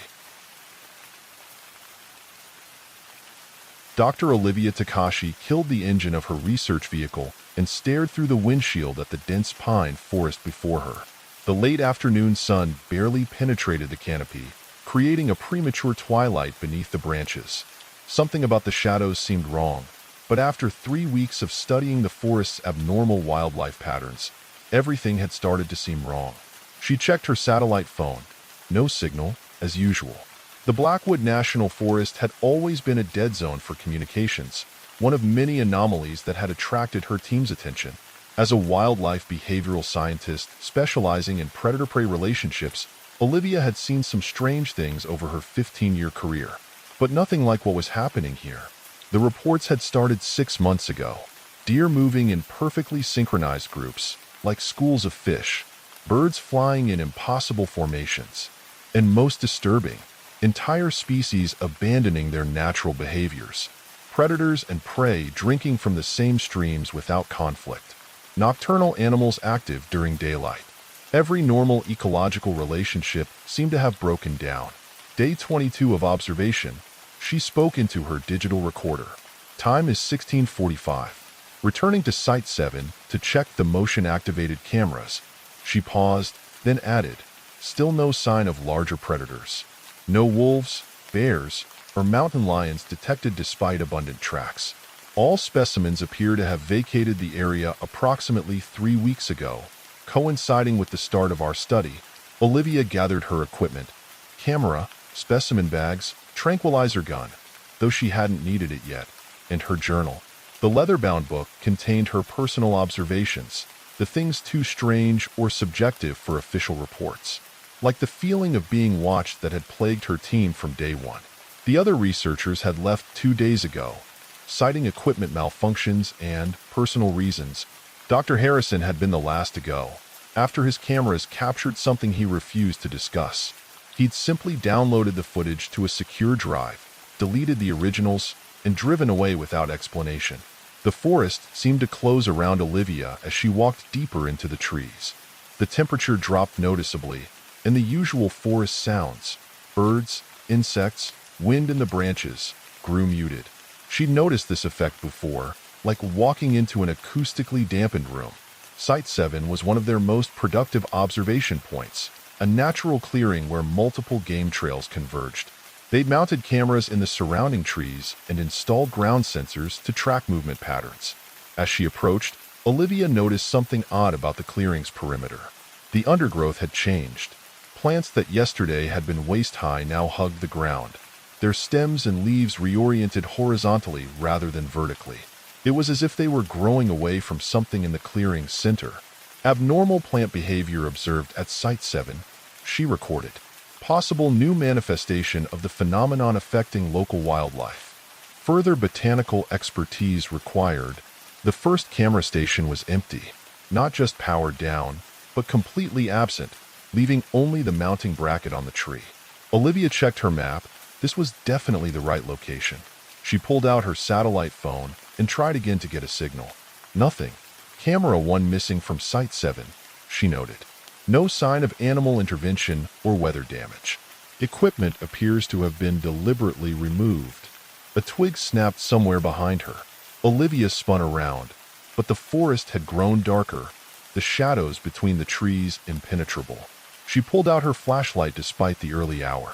Dr. Olivia Takashi killed the engine of her research vehicle and stared through the windshield at the dense pine forest before her. The late afternoon sun barely penetrated the canopy, creating a premature twilight beneath the branches. Something about the shadows seemed wrong, but after 3 weeks of studying the forest's abnormal wildlife patterns, everything had started to seem wrong. She checked her satellite phone. No signal, as usual. The Blackwood National Forest had always been a dead zone for communications, one of many anomalies that had attracted her team's attention. As a wildlife behavioral scientist specializing in predator-prey relationships, Olivia had seen some strange things over her 15-year career, but nothing like what was happening here. The reports had started 6 months ago. Deer moving in perfectly synchronized groups, like schools of fish, birds flying in impossible formations, and most disturbing, entire species abandoning their natural behaviors. Predators and prey drinking from the same streams without conflict. Nocturnal animals active during daylight. Every normal ecological relationship seemed to have broken down. Day 22 of observation, she spoke into her digital recorder. Time is 16:45. Returning to Site 7 to check the motion-activated cameras, she paused, then added, still no sign of larger predators. No wolves, bears, or mountain lions detected despite abundant tracks. All specimens appear to have vacated the area approximately 3 weeks ago. Coinciding with the start of our study, Olivia gathered her equipment, camera, specimen bags, tranquilizer gun, though she hadn't needed it yet, and her journal. The leather-bound book contained her personal observations, the things too strange or subjective for official reports, like the feeling of being watched that had plagued her team from day one. The other researchers had left 2 days ago, citing equipment malfunctions and personal reasons. Dr. Harrison had been the last to go, after his cameras captured something he refused to discuss. He'd simply downloaded the footage to a secure drive, deleted the originals, and driven away without explanation. The forest seemed to close around Olivia as she walked deeper into the trees. The temperature dropped noticeably, and the usual forest sounds, birds, insects, wind in the branches, grew muted. She'd noticed this effect before, like walking into an acoustically dampened room. Site 7 was one of their most productive observation points, a natural clearing where multiple game trails converged. They'd mounted cameras in the surrounding trees and installed ground sensors to track movement patterns. As she approached, Olivia noticed something odd about the clearing's perimeter. The undergrowth had changed. Plants that yesterday had been waist-high now hugged the ground, their stems and leaves reoriented horizontally rather than vertically. It was as if they were growing away from something in the clearing's center. Abnormal plant behavior observed at Site 7, she recorded. Possible new manifestation of the phenomenon affecting local wildlife. Further botanical expertise required. The first camera station was empty, not just powered down, but completely absent, leaving only the mounting bracket on the tree. Olivia checked her map. This was definitely the right location. She pulled out her satellite phone and tried again to get a signal. Nothing. Camera 1 missing from Site 7, she noted. No sign of animal intervention or weather damage. Equipment appears to have been deliberately removed. A twig snapped somewhere behind her. Olivia spun around, but the forest had grown darker, the shadows between the trees impenetrable. She pulled out her flashlight despite the early hour.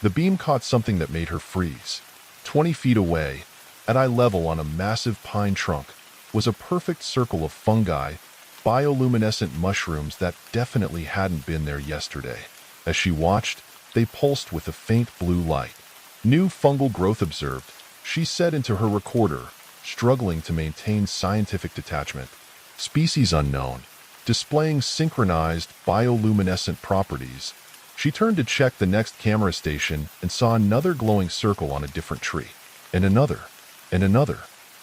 The beam caught something that made her freeze. 20 feet away, at eye level on a massive pine trunk, was a perfect circle of fungi, bioluminescent mushrooms that definitely hadn't been there yesterday. As she watched, they pulsed with a faint blue light. New fungal growth observed, she said into her recorder, struggling to maintain scientific detachment. Species unknown, displaying synchronized bioluminescent properties. She turned to check the next camera station and saw another glowing circle on a different tree. And another. And another.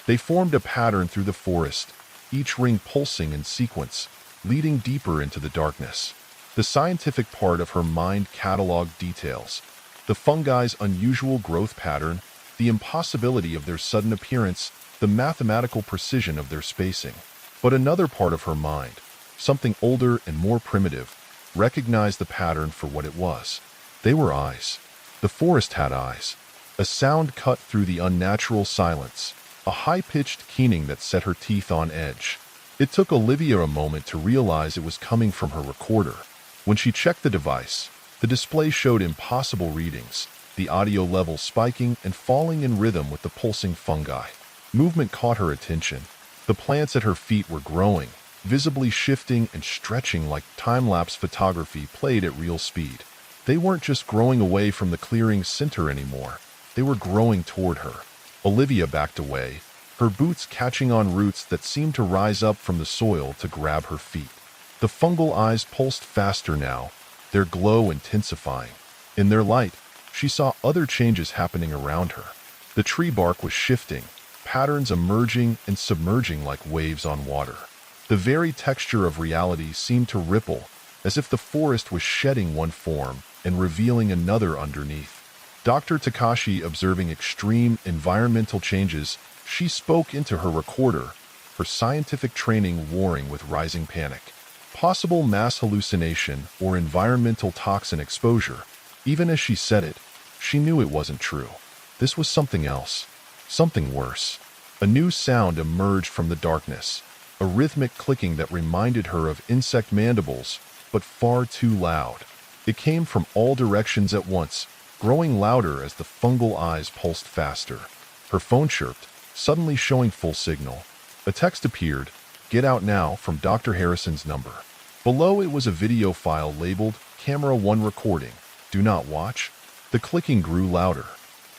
They formed a pattern through the forest, each ring pulsing in sequence, leading deeper into the darkness. The scientific part of her mind cataloged details. The fungi's unusual growth pattern, the impossibility of their sudden appearance, the mathematical precision of their spacing. But another part of her mind, something older and more primitive, recognized the pattern for what it was. They were eyes. The forest had eyes. A sound cut through the unnatural silence, a high-pitched keening that set her teeth on edge. It took Olivia a moment to realize it was coming from her recorder. When she checked the device, the display showed impossible readings, the audio level spiking and falling in rhythm with the pulsing fungi. Movement caught her attention. The plants at her feet were growing, visibly shifting and stretching like time-lapse photography played at real speed. They weren't just growing away from the clearing's center anymore. They were growing toward her. Olivia backed away, her boots catching on roots that seemed to rise up from the soil to grab her feet. The fungal eyes pulsed faster now, their glow intensifying. In their light, she saw other changes happening around her. The tree bark was shifting, patterns emerging and submerging like waves on water. The very texture of reality seemed to ripple, as if the forest was shedding one form and revealing another underneath. Dr. Takashi observing extreme environmental changes, she spoke into her recorder, her scientific training warring with rising panic. Possible mass hallucination or environmental toxin exposure. Even as she said it, she knew it wasn't true. This was something else, something worse. A new sound emerged from the darkness, a rhythmic clicking that reminded her of insect mandibles, but far too loud. It came from all directions at once, growing louder as the fungal eyes pulsed faster. Her phone chirped, suddenly showing full signal. A text appeared, "Get out now," from Dr. Harrison's number. Below it was a video file labeled Camera 1 Recording. Do not watch. The clicking grew louder.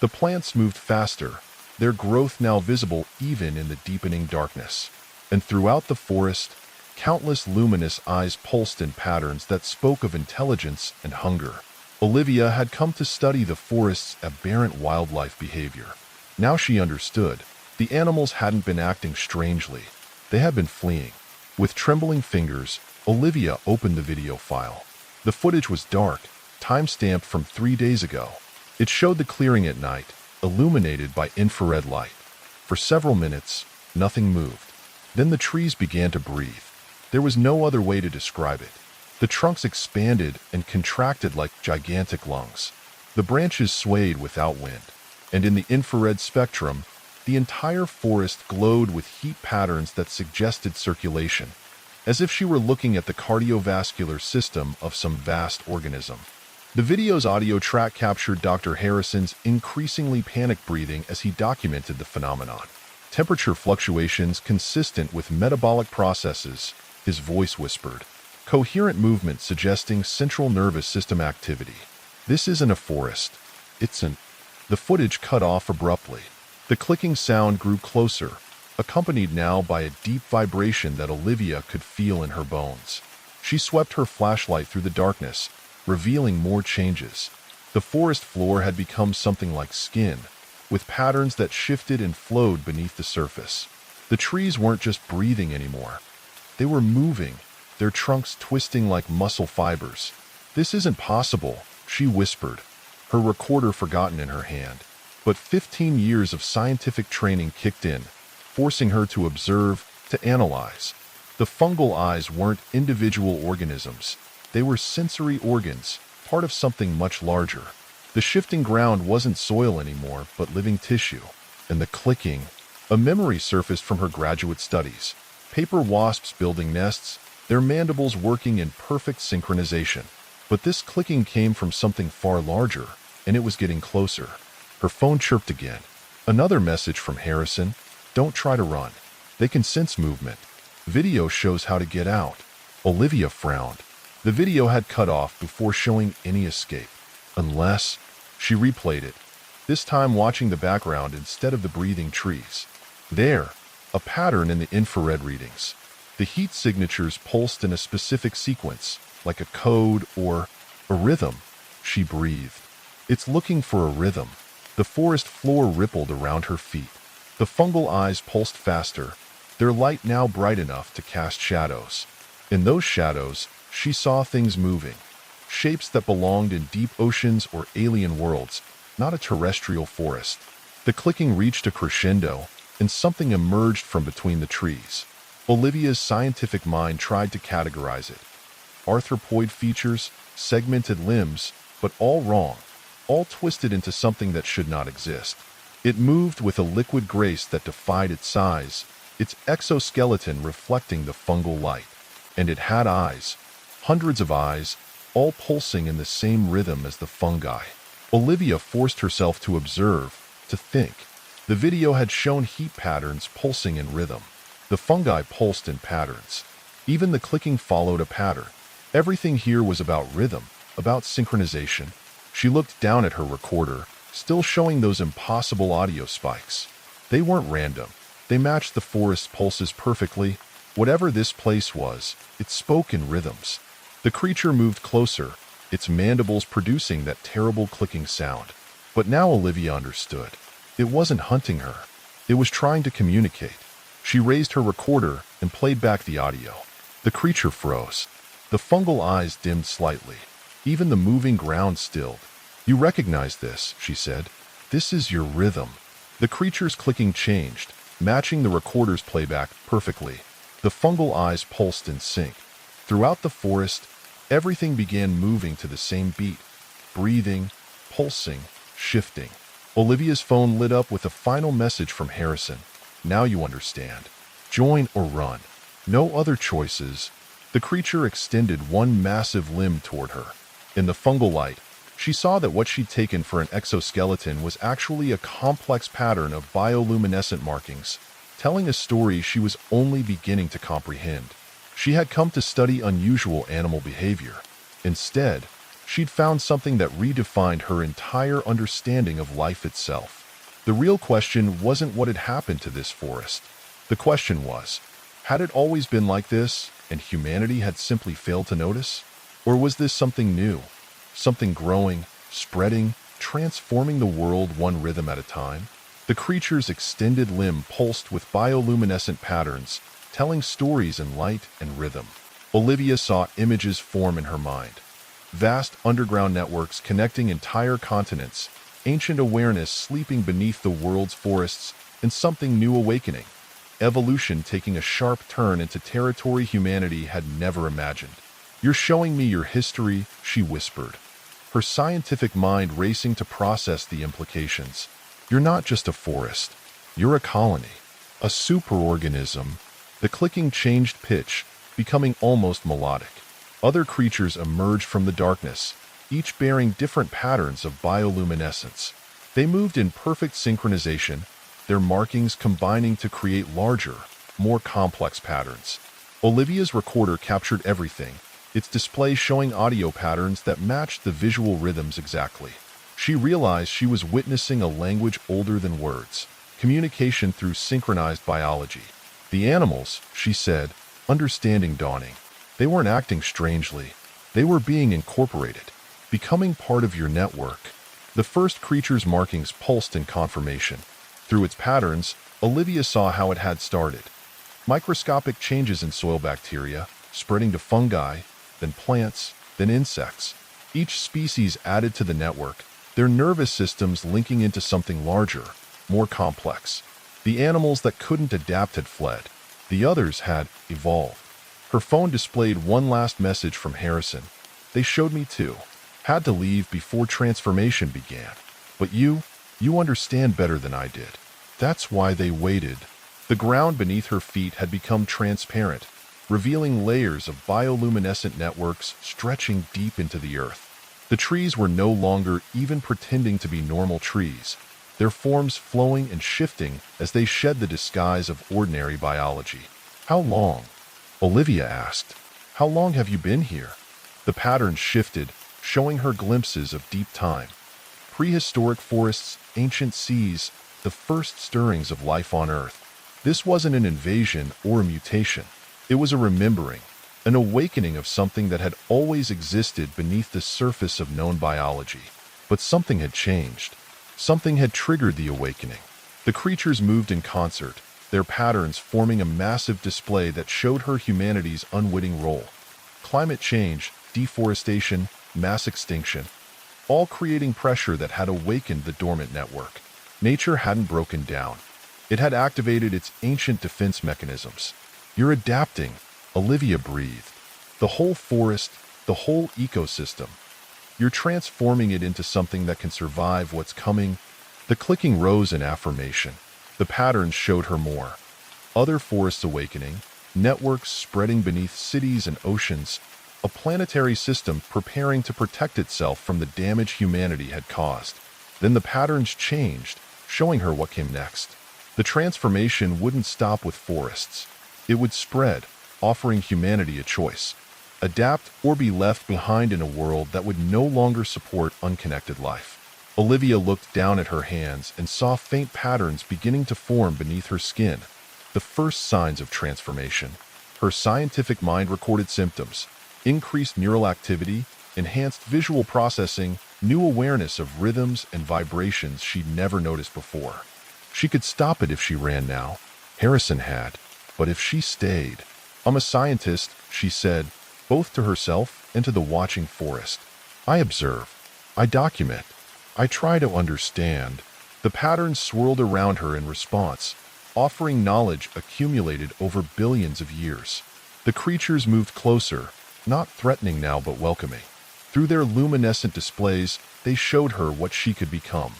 The plants moved faster, their growth now visible even in the deepening darkness. And throughout the forest, countless luminous eyes pulsed in patterns that spoke of intelligence and hunger. Olivia had come to study the forest's aberrant wildlife behavior. Now she understood. The animals hadn't been acting strangely. They had been fleeing. With trembling fingers, Olivia opened the video file. The footage was dark, time-stamped from 3 days ago. It showed the clearing at night, illuminated by infrared light. For several minutes, nothing moved. Then the trees began to breathe. There was no other way to describe it. The trunks expanded and contracted like gigantic lungs. The branches swayed without wind, and in the infrared spectrum, the entire forest glowed with heat patterns that suggested circulation, as if she were looking at the cardiovascular system of some vast organism. The video's audio track captured Dr. Harrison's increasingly panicked breathing as he documented the phenomenon. Temperature fluctuations consistent with metabolic processes, his voice whispered. Coherent movement suggesting central nervous system activity. This isn't a forest. It's an... The footage cut off abruptly. The clicking sound grew closer, accompanied now by a deep vibration that Olivia could feel in her bones. She swept her flashlight through the darkness, revealing more changes. The forest floor had become something like skin, with patterns that shifted and flowed beneath the surface. The trees weren't just breathing anymore. They were moving, their trunks twisting like muscle fibers. "This isn't possible," she whispered, her recorder forgotten in her hand. But 15 years of scientific training kicked in, forcing her to observe, to analyze. The fungal eyes weren't individual organisms. They were sensory organs, part of something much larger. The shifting ground wasn't soil anymore, but living tissue. And the clicking. A memory surfaced from her graduate studies. Paper wasps building nests, their mandibles working in perfect synchronization. But this clicking came from something far larger, and it was getting closer. Her phone chirped again. Another message from Harrison. "Don't try to run. They can sense movement. Video shows how to get out." Olivia frowned. The video had cut off before showing any escape. Unless... She replayed it, this time watching the background instead of the breathing trees. There, a pattern in the infrared readings. The heat signatures pulsed in a specific sequence, like a code or a rhythm. She breathed. "It's looking for a rhythm." The forest floor rippled around her feet. The fungal eyes pulsed faster, their light now bright enough to cast shadows. In those shadows, she saw things moving, shapes that belonged in deep oceans or alien worlds, not a terrestrial forest. The clicking reached a crescendo, and something emerged from between the trees. Olivia's scientific mind tried to categorize it. Arthropoid features, segmented limbs, but all wrong, all twisted into something that should not exist. It moved with a liquid grace that defied its size, its exoskeleton reflecting the fungal light. And it had eyes, hundreds of eyes, all pulsing in the same rhythm as the fungi. Olivia forced herself to observe, to think. The video had shown heat patterns pulsing in rhythm. The fungi pulsed in patterns. Even the clicking followed a pattern. Everything here was about rhythm, about synchronization. She looked down at her recorder, still showing those impossible audio spikes. They weren't random. They matched the forest's pulses perfectly. Whatever this place was, it spoke in rhythms. The creature moved closer, its mandibles producing that terrible clicking sound. But now Olivia understood. It wasn't hunting her. It was trying to communicate. She raised her recorder and played back the audio. The creature froze. The fungal eyes dimmed slightly. Even the moving ground stilled. "You recognize this," she said. "This is your rhythm." The creature's clicking changed, matching the recorder's playback perfectly. The fungal eyes pulsed in sync. Throughout the forest, everything began moving to the same beat, breathing, pulsing, shifting. Olivia's phone lit up with a final message from Harrison. "Now you understand. Join or run. No other choices." The creature extended one massive limb toward her. In the fungal light, she saw that what she'd taken for an exoskeleton was actually a complex pattern of bioluminescent markings, telling a story she was only beginning to comprehend. She had come to study unusual animal behavior. Instead, she'd found something that redefined her entire understanding of life itself. The real question wasn't what had happened to this forest. The question was, had it always been like this, and humanity had simply failed to notice? Or was this something new? Something growing, spreading, transforming the world one rhythm at a time? The creature's extended limb pulsed with bioluminescent patterns, telling stories in light and rhythm. Olivia saw images form in her mind. Vast underground networks connecting entire continents, ancient awareness sleeping beneath the world's forests, and something new awakening. Evolution taking a sharp turn into territory humanity had never imagined. "You're showing me your history," she whispered, her scientific mind racing to process the implications. "You're not just a forest. You're a colony, a superorganism." The clicking changed pitch, becoming almost melodic. Other creatures emerged from the darkness, each bearing different patterns of bioluminescence. They moved in perfect synchronization, their markings combining to create larger, more complex patterns. Olivia's recorder captured everything, its display showing audio patterns that matched the visual rhythms exactly. She realized she was witnessing a language older than words, communication through synchronized biology. The animals, she said, understanding dawning. They weren't acting strangely. They were being incorporated, becoming part of your network. The first creature's markings pulsed in confirmation. Through its patterns, Olivia saw how it had started. Microscopic changes in soil bacteria, spreading to fungi, then plants, then insects. Each species added to the network, their nervous systems linking into something larger, more complex. The animals that couldn't adapt had fled. The others had evolved. Her phone displayed one last message from Harrison. They showed me too. Had to leave before transformation began. But you understand better than I did. That's why they waited. The ground beneath her feet had become transparent, revealing layers of bioluminescent networks stretching deep into the earth. The trees were no longer even pretending to be normal trees, their forms flowing and shifting as they shed the disguise of ordinary biology. How long? Olivia asked. How long have you been here? The patterns shifted, showing her glimpses of deep time. Prehistoric forests, ancient seas, the first stirrings of life on Earth. This wasn't an invasion or a mutation. It was a remembering, an awakening of something that had always existed beneath the surface of known biology. But something had changed. Something had triggered the awakening. The creatures moved in concert, their patterns forming a massive display that showed her humanity's unwitting role. Climate change, deforestation, mass extinction, all creating pressure that had awakened the dormant network. Nature hadn't broken down. It had activated its ancient defense mechanisms. You're adapting, Olivia breathed. The whole forest, the whole ecosystem. You're transforming it into something that can survive what's coming. The clicking rose in affirmation. The patterns showed her more. Other forests awakening, networks spreading beneath cities and oceans, a planetary system preparing to protect itself from the damage humanity had caused. Then the patterns changed, showing her what came next. The transformation wouldn't stop with forests. It would spread, offering humanity a choice: adapt or be left behind in a world that would no longer support unconnected life. Olivia looked down at her hands and saw faint patterns beginning to form beneath her skin, the first signs of transformation. Her scientific mind recorded symptoms: increased neural activity, enhanced visual processing, new awareness of rhythms and vibrations she'd never noticed before. She could stop it if she ran now. Harrison had. But if she stayed... I'm a scientist, she said, both to herself and to the watching forest. I observe. I document. I try to understand. The patterns swirled around her in response, offering knowledge accumulated over billions of years. The creatures moved closer, not threatening now but welcoming. Through their luminescent displays, they showed her what she could become.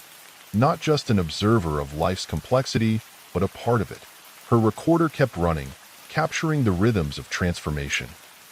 Not just an observer of life's complexity, but a part of it. Her recorder kept running, capturing the rhythms of transformation.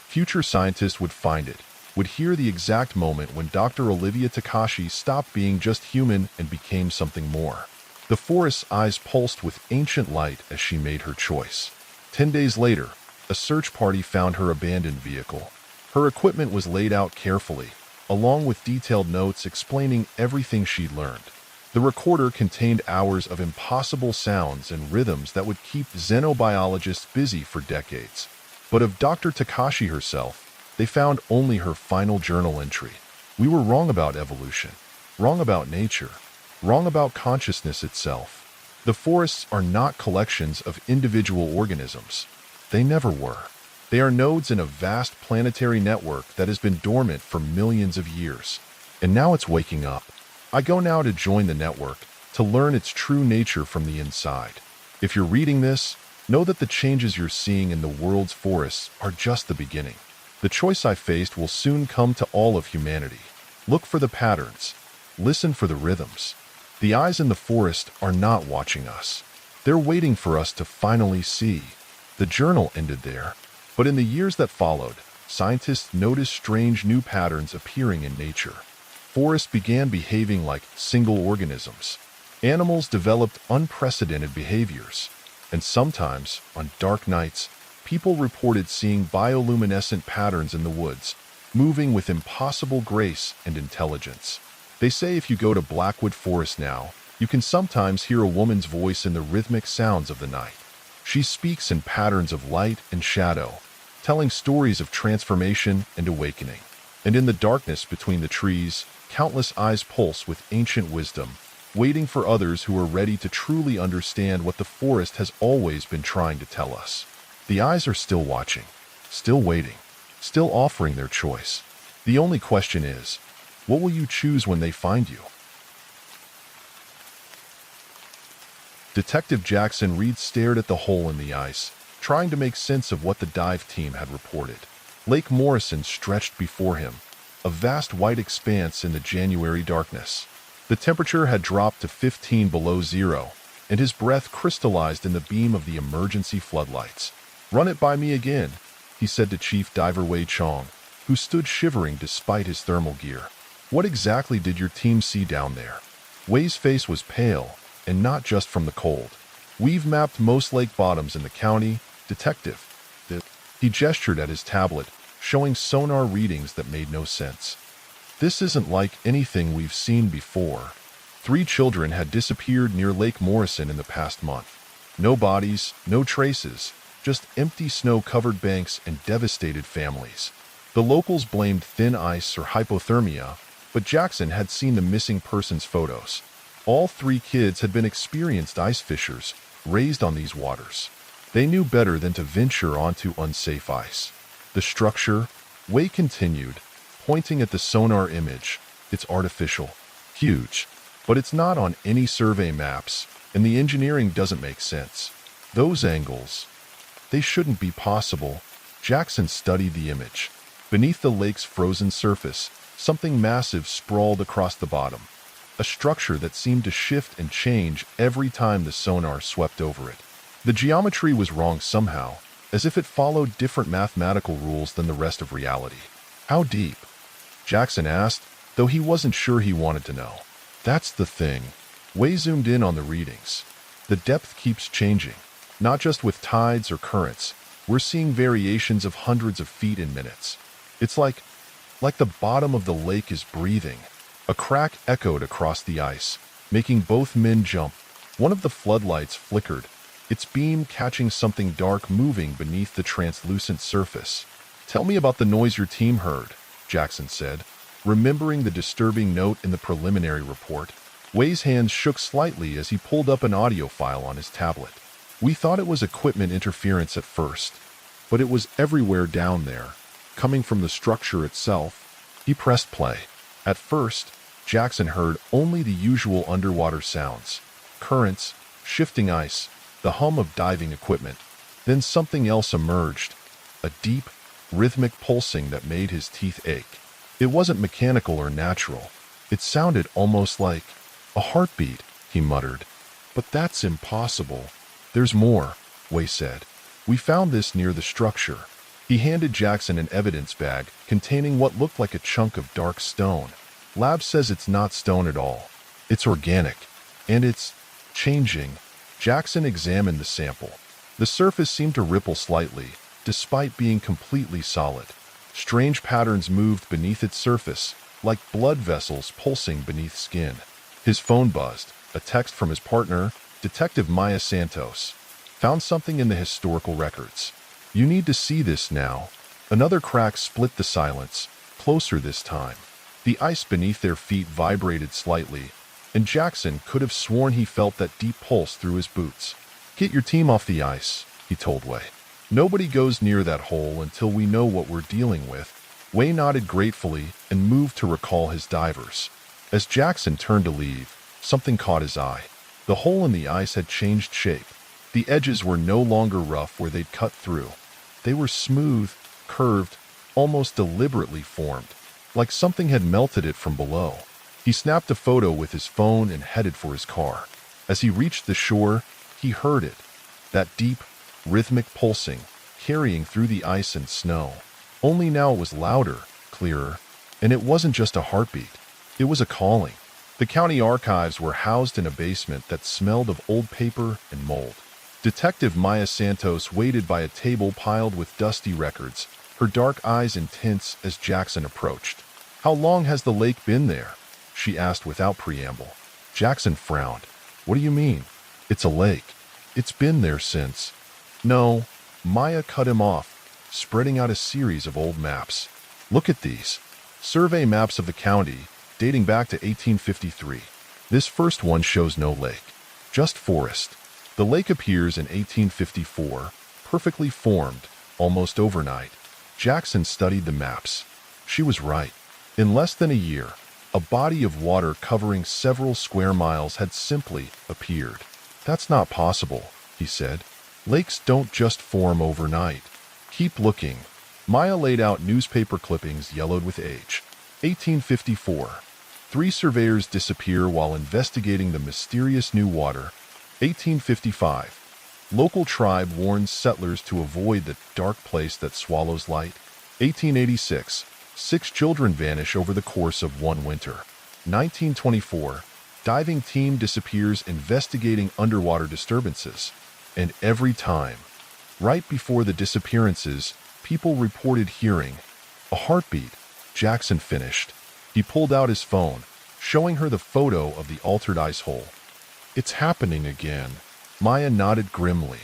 Future scientists would find it, would hear the exact moment when Dr. Olivia Takashi stopped being just human and became something more. The forest's eyes pulsed with ancient light as she made her choice. 10 days later, a search party found her abandoned vehicle. Her equipment was laid out carefully, along with detailed notes explaining everything she'd learned. The recorder contained hours of impossible sounds and rhythms that would keep xenobiologists busy for decades. But of Dr. Takashi herself, they found only her final journal entry. We were wrong about evolution, wrong about nature, wrong about consciousness itself. The forests are not collections of individual organisms. They never were. They are nodes in a vast planetary network that has been dormant for millions of years. And now it's waking up. I go now to join the network, to learn its true nature from the inside. If you're reading this, know that the changes you're seeing in the world's forests are just the beginning. The choice I faced will soon come to all of humanity. Look for the patterns. Listen for the rhythms. The eyes in the forest are not watching us. They're waiting for us to finally see. The journal ended there, but in the years that followed, scientists noticed strange new patterns appearing in nature. Forests began behaving like single organisms. Animals developed unprecedented behaviors. And sometimes, on dark nights, people reported seeing bioluminescent patterns in the woods, moving with impossible grace and intelligence. They say if you go to Blackwood Forest now, you can sometimes hear a woman's voice in the rhythmic sounds of the night. She speaks in patterns of light and shadow, telling stories of transformation and awakening. And in the darkness between the trees, countless eyes pulse with ancient wisdom, waiting for others who are ready to truly understand what the forest has always been trying to tell us. The eyes are still watching, still waiting, still offering their choice. The only question is, what will you choose when they find you? Detective Jackson Reed stared at the hole in the ice, trying to make sense of what the dive team had reported. Lake Morrison stretched before him, a vast white expanse in the January darkness. The temperature had dropped to 15 below zero, and his breath crystallized in the beam of the emergency floodlights. "Run it by me again," he said to Chief Diver Wei Chong, who stood shivering despite his thermal gear. "What exactly did your team see down there?" Wei's face was pale, and not just from the cold. "We've mapped most lake bottoms in the county, Detective." He gestured at his tablet, showing sonar readings that made no sense. "This isn't like anything we've seen before." 3 children had disappeared near Lake Morrison in the past month. No bodies, no traces, just empty snow-covered banks and devastated families. The locals blamed thin ice or hypothermia, but Jackson had seen the missing persons photos. All 3 kids had been experienced ice fishers, raised on these waters. They knew better than to venture onto unsafe ice. "The structure," Wei continued, pointing at the sonar image. "It's artificial, huge, but it's not on any survey maps, and the engineering doesn't make sense. Those angles, they shouldn't be possible." Jackson studied the image. Beneath the lake's frozen surface, something massive sprawled across the bottom. A structure that seemed to shift and change every time the sonar swept over it. The geometry was wrong somehow, as if it followed different mathematical rules than the rest of reality. "How deep?" Jackson asked, though he wasn't sure he wanted to know. "That's the thing." Wei zoomed in on the readings. "The depth keeps changing, not just with tides or currents. We're seeing variations of hundreds of feet in minutes. It's like the bottom of the lake is breathing." A crack echoed across the ice, making both men jump. One of the floodlights flickered, its beam catching something dark moving beneath the translucent surface. "Tell me about the noise your team heard," Jackson said, remembering the disturbing note in the preliminary report. Wei's hands shook slightly as he pulled up an audio file on his tablet. "We thought it was equipment interference at first, but it was everywhere down there, coming from the structure itself." He pressed play. At first, Jackson heard only the usual underwater sounds: currents, shifting ice, the hum of diving equipment. Then something else emerged, a deep, rhythmic pulsing that made his teeth ache. It wasn't mechanical or natural. It sounded almost like a heartbeat, he muttered. "But that's impossible." "There's more," Wei said. "We found this near the structure." He handed Jackson an evidence bag containing what looked like a chunk of dark stone. "Lab says it's not stone at all. It's organic, and it's changing." Jackson examined the sample. The surface seemed to ripple slightly, despite being completely solid. Strange patterns moved beneath its surface, like blood vessels pulsing beneath skin. His phone buzzed, a text from his partner, Detective Maya Santos. "Found something in the historical records. You need to see this now." Another crack split the silence, closer this time. The ice beneath their feet vibrated slightly, and Jackson could have sworn he felt that deep pulse through his boots. "Get your team off the ice," he told Wei. "Nobody goes near that hole until we know what we're dealing with." Wei nodded gratefully and moved to recall his divers. As Jackson turned to leave, something caught his eye. The hole in the ice had changed shape. The edges were no longer rough where they'd cut through. They were smooth, curved, almost deliberately formed, like something had melted it from below. He snapped a photo with his phone and headed for his car. As he reached the shore, he heard it, that deep, rhythmic pulsing, carrying through the ice and snow. Only now it was louder, clearer, and it wasn't just a heartbeat. It was a calling. The county archives were housed in a basement that smelled of old paper and mold. Detective Maya Santos waited by a table piled with dusty records, her dark eyes intense as Jackson approached. "How long has the lake been there?" she asked without preamble. Jackson frowned. "What do you mean? It's a lake. It's been there since—" "No," Maya cut him off, spreading out a series of old maps. "Look at these. Survey maps of the county, dating back to 1853. This first one shows no lake, just forest. The lake appears in 1854, perfectly formed, almost overnight." Jackson studied the maps. She was right. In less than a year, a body of water covering several square miles had simply appeared. "That's not possible," he said. "Lakes don't just form overnight." "Keep looking." Maya laid out newspaper clippings yellowed with age. 1854. 3 surveyors disappear while investigating the mysterious new water. 1855. Local tribe warns settlers to avoid the dark place that swallows light. 1886. 6 children vanish over the course of one winter. 1924. Diving team disappears investigating underwater disturbances. And every time, right before the disappearances, people reported hearing a heartbeat. Jackson finished. He pulled out his phone, showing her the photo of the altered ice hole. "It's happening again." Maya nodded grimly.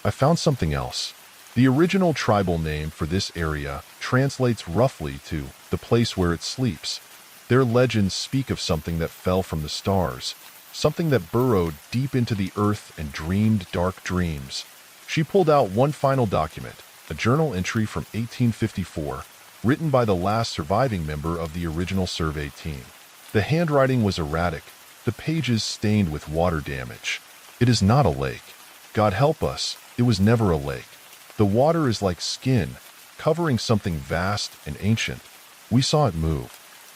"I found something else." The original tribal name for this area translates roughly to the place where it sleeps. Their legends speak of something that fell from the stars, something that burrowed deep into the earth and dreamed dark dreams. She pulled out one final document, a journal entry from 1854, written by the last surviving member of the original survey team. The handwriting was erratic, the pages stained with water damage. "It is not a lake. God help us, it was never a lake. The water is like skin, covering something vast and ancient. We saw it move,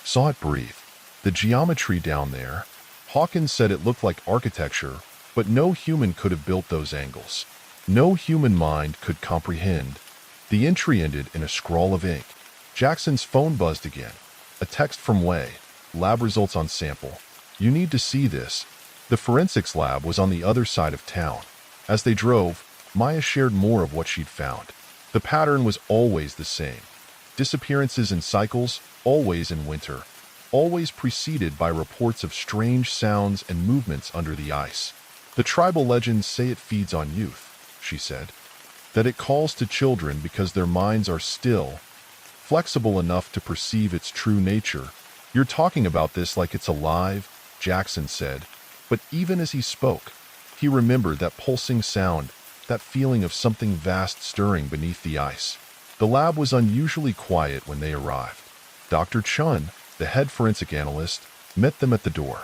saw it breathe. The geometry down there." Hawkins said it looked like architecture, but no human could have built those angles. No human mind could comprehend. The entry ended in a scrawl of ink. Jackson's phone buzzed again. A text from Way. "Lab results on sample. You need to see this." The forensics lab was on the other side of town. As they drove, Maya shared more of what she'd found. The pattern was always the same. Disappearances in cycles, always in winter. Always preceded by reports of strange sounds and movements under the ice. "The tribal legends say it feeds on youth," she said. "That it calls to children because their minds are still, flexible enough to perceive its true nature." "You're talking about this like it's alive," Jackson said. But even as he spoke, he remembered that pulsing sound, that feeling of something vast stirring beneath the ice. The lab was unusually quiet when they arrived. Dr. Chun, the head forensic analyst, met them at the door.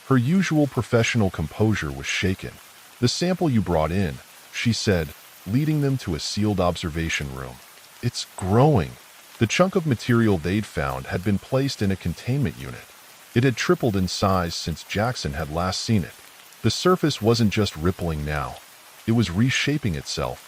Her usual professional composure was shaken. "The sample you brought in," she said, leading them to a sealed observation room. "It's growing." The chunk of material they'd found had been placed in a containment unit. It had tripled in size since Jackson had last seen it. The surface wasn't just rippling now. It was reshaping itself,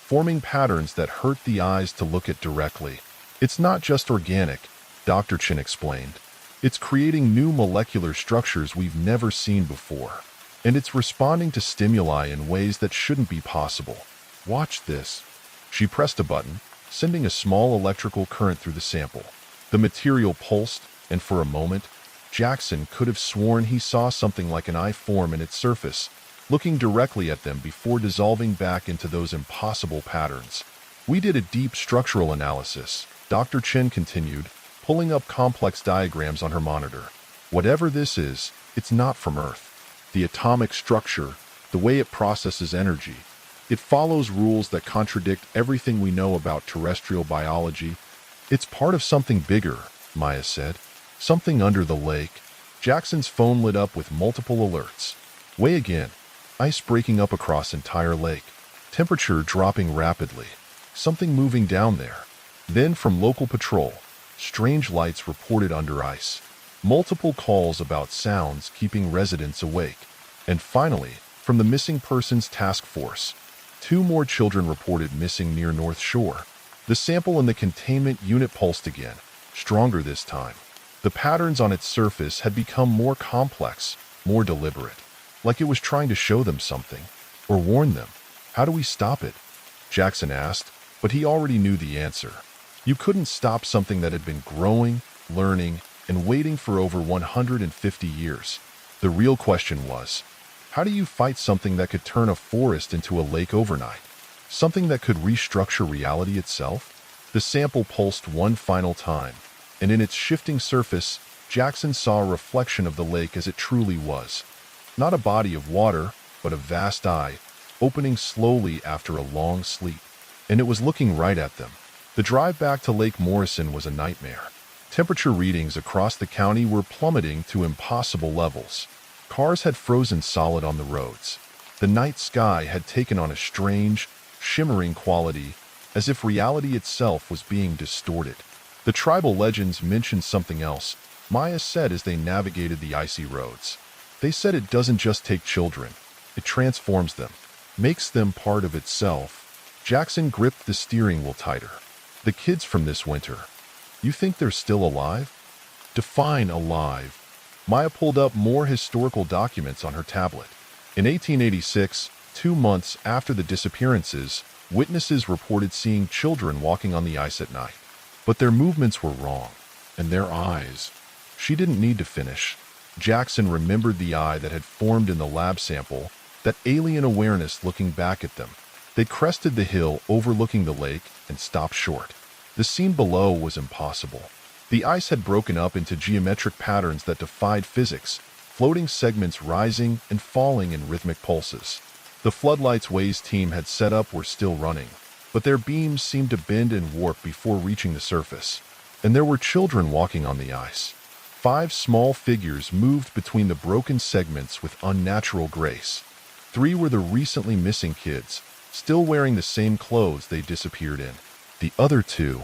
forming patterns that hurt the eyes to look at directly. "It's not just organic," Dr. Chin explained. "It's creating new molecular structures we've never seen before. And it's responding to stimuli in ways that shouldn't be possible. Watch this." She pressed a button, sending a small electrical current through the sample. The material pulsed, and for a moment, Jackson could have sworn he saw something like an eye form in its surface, looking directly at them before dissolving back into those impossible patterns. "We did a deep structural analysis," Dr. Chen continued, pulling up complex diagrams on her monitor. "Whatever this is, it's not from Earth. The atomic structure, the way it processes energy, it follows rules that contradict everything we know about terrestrial biology. It's part of something bigger," Maya said. "Something under the lake." Jackson's phone lit up with multiple alerts. Way again. Ice breaking up across entire lake. Temperature dropping rapidly. Something moving down there. Then from local patrol, strange lights reported under ice. Multiple calls about sounds keeping residents awake. And finally, from the missing persons task force, 2 more children reported missing near North Shore. The sample in the containment unit pulsed again, stronger this time. The patterns on its surface had become more complex, more deliberate, like it was trying to show them something, or warn them. How do we stop it? Jackson asked, but he already knew the answer. You couldn't stop something that had been growing, learning, and waiting for over 150 years. The real question was, how do you fight something that could turn a forest into a lake overnight? Something that could restructure reality itself? The sample pulsed one final time, and in its shifting surface, Jackson saw a reflection of the lake as it truly was. Not a body of water, but a vast eye, opening slowly after a long sleep. And it was looking right at them. The drive back to Lake Morrison was a nightmare. Temperature readings across the county were plummeting to impossible levels. Cars had frozen solid on the roads. The night sky had taken on a strange, shimmering quality, as if reality itself was being distorted. The tribal legends mentioned something else, Maya said as they navigated the icy roads. They said it doesn't just take children, it transforms them, makes them part of itself. Jackson gripped the steering wheel tighter. The kids from this winter, you think they're still alive? Define alive. Maya pulled up more historical documents on her tablet. In 1886, 2 months after the disappearances, witnesses reported seeing children walking on the ice at night. But their movements were wrong, and their eyes. She didn't need to finish. Jackson remembered the eye that had formed in the lab sample, that alien awareness looking back at them. They crested the hill overlooking the lake and stopped short. The scene below was impossible. The ice had broken up into geometric patterns that defied physics, floating segments rising and falling in rhythmic pulses. The floodlights Waze team had set up were still running, but their beams seemed to bend and warp before reaching the surface. And there were children walking on the ice. 5 small figures moved between the broken segments with unnatural grace. 3 were the recently missing kids, still wearing the same clothes they disappeared in. The other 2,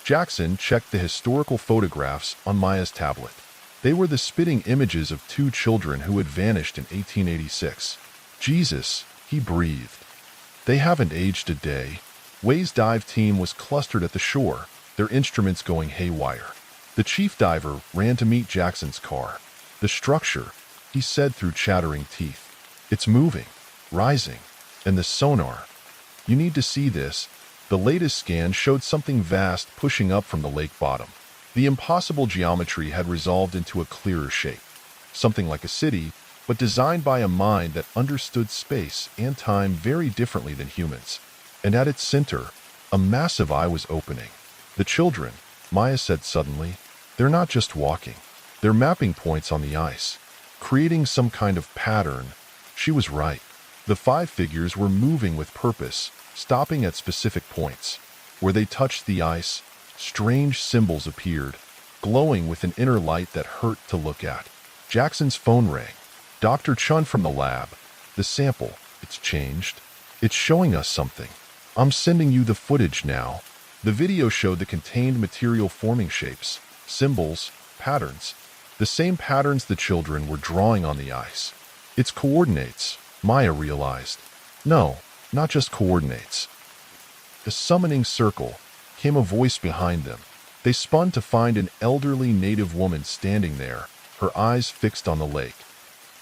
Jackson checked the historical photographs on Maya's tablet. They were the spitting images of 2 children who had vanished in 1886. Jesus, he breathed. They haven't aged a day. Waze dive team was clustered at the shore, their instruments going haywire. The chief diver ran to meet Jackson's car. The structure, he said through chattering teeth. It's moving, rising, and the sonar. You need to see this. The latest scan showed something vast pushing up from the lake bottom. The impossible geometry had resolved into a clearer shape. Something like a city, but designed by a mind that understood space and time very differently than humans. And at its center, a massive eye was opening. The children, Maya said suddenly, they're not just walking. They're mapping points on the ice, creating some kind of pattern. She was right. The 5 figures were moving with purpose, stopping at specific points. Where they touched the ice, strange symbols appeared, glowing with an inner light that hurt to look at. Jackson's phone rang. Dr. Chun from the lab. The sample, it's changed. It's showing us something. I'm sending you the footage now. The video showed the contained material forming shapes, symbols, patterns. The same patterns the children were drawing on the ice. It's coordinates, Maya realized. No, not just coordinates. The summoning circle, came a voice behind them. They spun to find an elderly native woman standing there, her eyes fixed on the lake.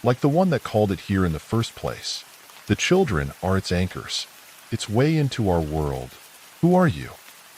Like the one that called it here in the first place. The children are its anchors. Its way into our world. Who are you?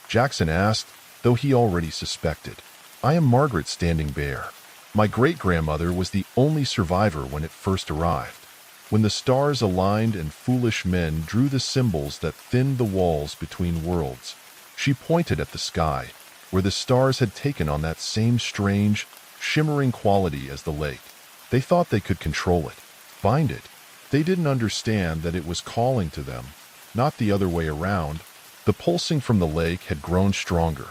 Jackson asked, though he already suspected. I am Margaret Standing Bear. My great-grandmother was the only survivor when it first arrived. When the stars aligned and foolish men drew the symbols that thinned the walls between worlds. She pointed at the sky, where the stars had taken on that same strange, shimmering quality as the lake. They thought they could control it, bind it. They didn't understand that it was calling to them, not the other way around. The pulsing from the lake had grown stronger.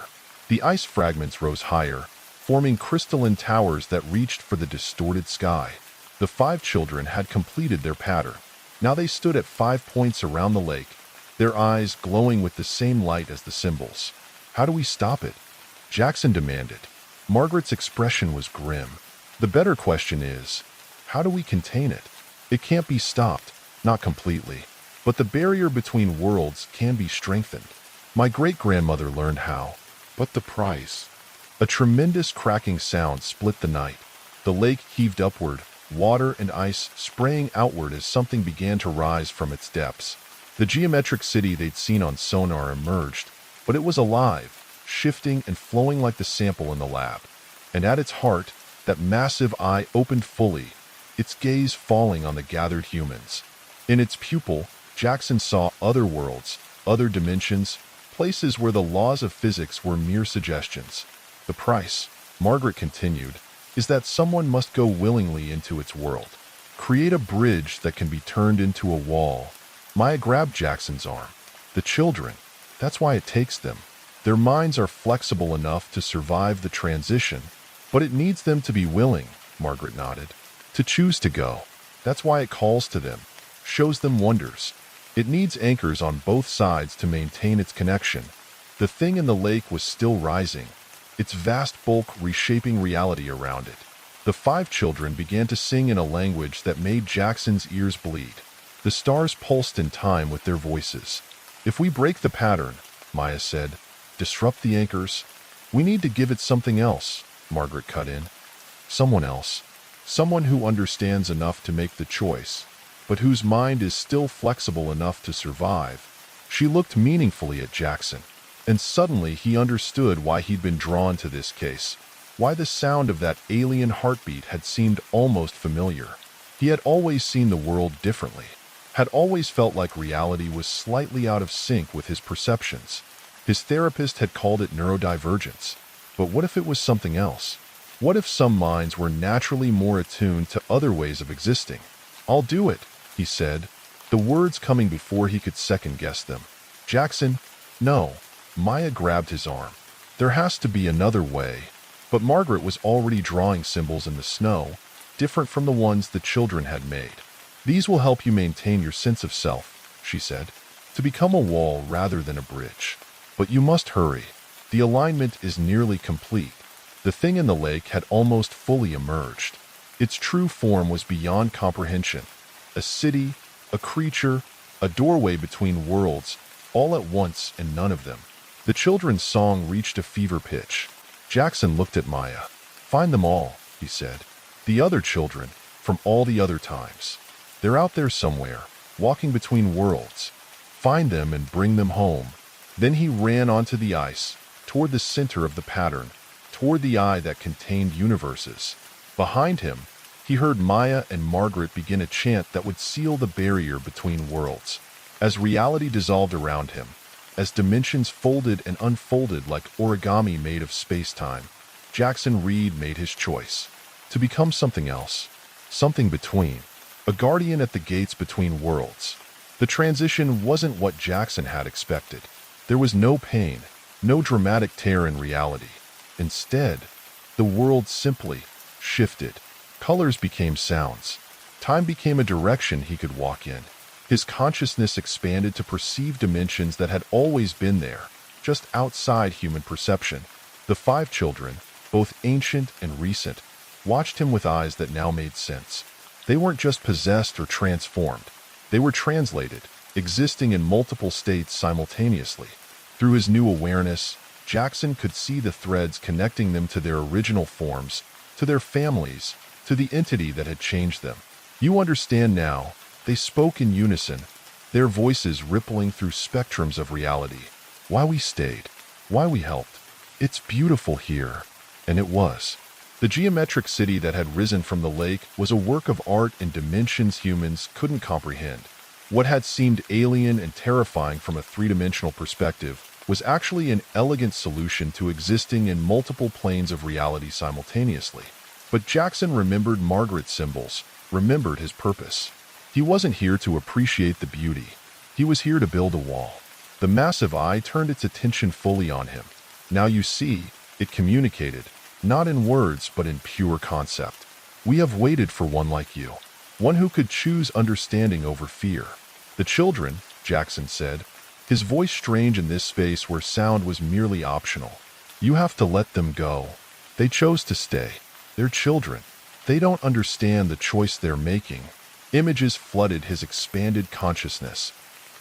The ice fragments rose higher, forming crystalline towers that reached for the distorted sky. The 5 children had completed their pattern. Now they stood at 5 points around the lake, their eyes glowing with the same light as the symbols. How do we stop it? Jackson demanded. Margaret's expression was grim. The better question is, how do we contain it? It can't be stopped, not completely. But the barrier between worlds can be strengthened. My great-grandmother learned how. But the price. A tremendous cracking sound split the night. The lake heaved upward, water and ice spraying outward as something began to rise from its depths. The geometric city they'd seen on sonar emerged, but it was alive, shifting and flowing like the sample in the lab. And at its heart, that massive eye opened fully, its gaze falling on the gathered humans. In its pupil, Jackson saw other worlds, other dimensions, places where the laws of physics were mere suggestions. The price, Margaret continued, is that someone must go willingly into its world. Create a bridge that can be turned into a wall. Maya grabbed Jackson's arm. The children, that's why it takes them. Their minds are flexible enough to survive the transition, but it needs them to be willing, Margaret nodded. To choose to go. That's why it calls to them, shows them wonders. It needs anchors on both sides to maintain its connection. The thing in the lake was still rising, its vast bulk reshaping reality around it. The 5 children began to sing in a language that made Jackson's ears bleed. The stars pulsed in time with their voices. If we break the pattern, Maya said, disrupt the anchors, we need to give it something else, Margaret cut in. Someone else. Someone who understands enough to make the choice, but whose mind is still flexible enough to survive. She looked meaningfully at Jackson, and suddenly he understood why he'd been drawn to this case, why the sound of that alien heartbeat had seemed almost familiar. He had always seen the world differently, had always felt like reality was slightly out of sync with his perceptions. His therapist had called it neurodivergence. But what if it was something else? What if some minds were naturally more attuned to other ways of existing? I'll do it, he said, the words coming before he could second-guess them. Jackson, no. Maya grabbed his arm. There has to be another way. But Margaret was already drawing symbols in the snow, different from the ones the children had made. These will help you maintain your sense of self, she said, to become a wall rather than a bridge. But you must hurry. The alignment is nearly complete. The thing in the lake had almost fully emerged. Its true form was beyond comprehension. A city, a creature, a doorway between worlds, all at once and none of them. The children's song reached a fever pitch. Jackson looked at Maya. Find them all, he said. The other children, from all the other times. They're out there somewhere, walking between worlds. Find them and bring them home. Then he ran onto the ice, toward the center of the pattern, toward the eye that contained universes. Behind him, he heard Maya and Margaret begin a chant that would seal the barrier between worlds. As reality dissolved around him, as dimensions folded and unfolded like origami made of space-time, Jackson Reed made his choice. To become something else, something between, a guardian at the gates between worlds. The transition wasn't what Jackson had expected. There was no pain, no dramatic tear in reality. Instead, the world simply shifted. Colors became sounds. Time became a direction he could walk in. His consciousness expanded to perceive dimensions that had always been there, just outside human perception. The 5 children, both ancient and recent, watched him with eyes that now made sense. They weren't just possessed or transformed. They were translated, existing in multiple states simultaneously. Through his new awareness, Jackson could see the threads connecting them to their original forms, to their families, to the entity that had changed them. You understand now, they spoke in unison, their voices rippling through spectrums of reality. Why we stayed, why we helped. It's beautiful here. And it was. The geometric city that had risen from the lake was a work of art in dimensions humans couldn't comprehend. What had seemed alien and terrifying from a 3-dimensional perspective was actually an elegant solution to existing in multiple planes of reality simultaneously. But Jackson remembered Margaret's symbols, remembered his purpose. He wasn't here to appreciate the beauty. He was here to build a wall. The massive eye turned its attention fully on him. Now you see, it communicated, not in words but in pure concept. We have waited for one like you, one who could choose understanding over fear. The children, Jackson said, his voice strange in this space where sound was merely optional. You have to let them go. They chose to stay. They're children. They don't understand the choice they're making. Images flooded his expanded consciousness.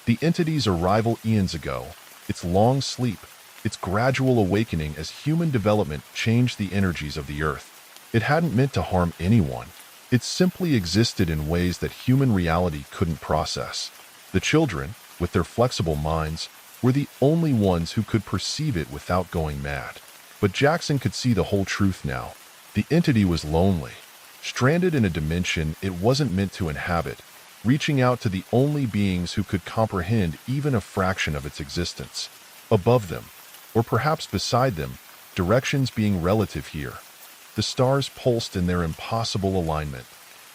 The entity's arrival eons ago, its long sleep, its gradual awakening as human development changed the energies of the earth. It hadn't meant to harm anyone. It simply existed in ways that human reality couldn't process. The children, with their flexible minds, were the only ones who could perceive it without going mad. But Jackson could see the whole truth now. The entity was lonely, stranded in a dimension it wasn't meant to inhabit, reaching out to the only beings who could comprehend even a fraction of its existence. Above them, or perhaps beside them, directions being relative here. The stars pulsed in their impossible alignment.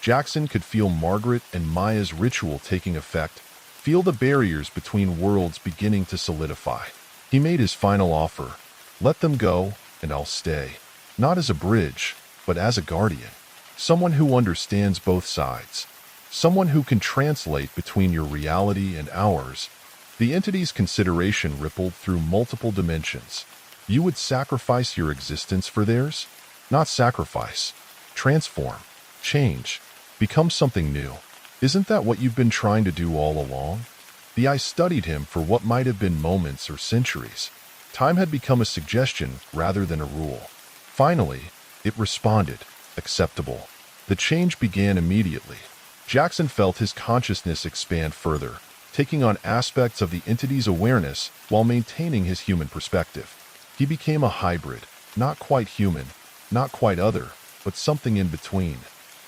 Jackson could feel Margaret and Maya's ritual taking effect, feel the barriers between worlds beginning to solidify. He made his final offer. Let them go, and I'll stay. Not as a bridge, but as a guardian. Someone who understands both sides. Someone who can translate between your reality and ours. The entity's consideration rippled through multiple dimensions. You would sacrifice your existence for theirs? Not sacrifice. Transform. Change. Become something new. Isn't that what you've been trying to do all along? The eye studied him for what might have been moments or centuries. Time had become a suggestion rather than a rule. Finally, it responded. Acceptable. The change began immediately. Jackson felt his consciousness expand further, taking on aspects of the entity's awareness while maintaining his human perspective. He became a hybrid, not quite human, not quite other, but something in between.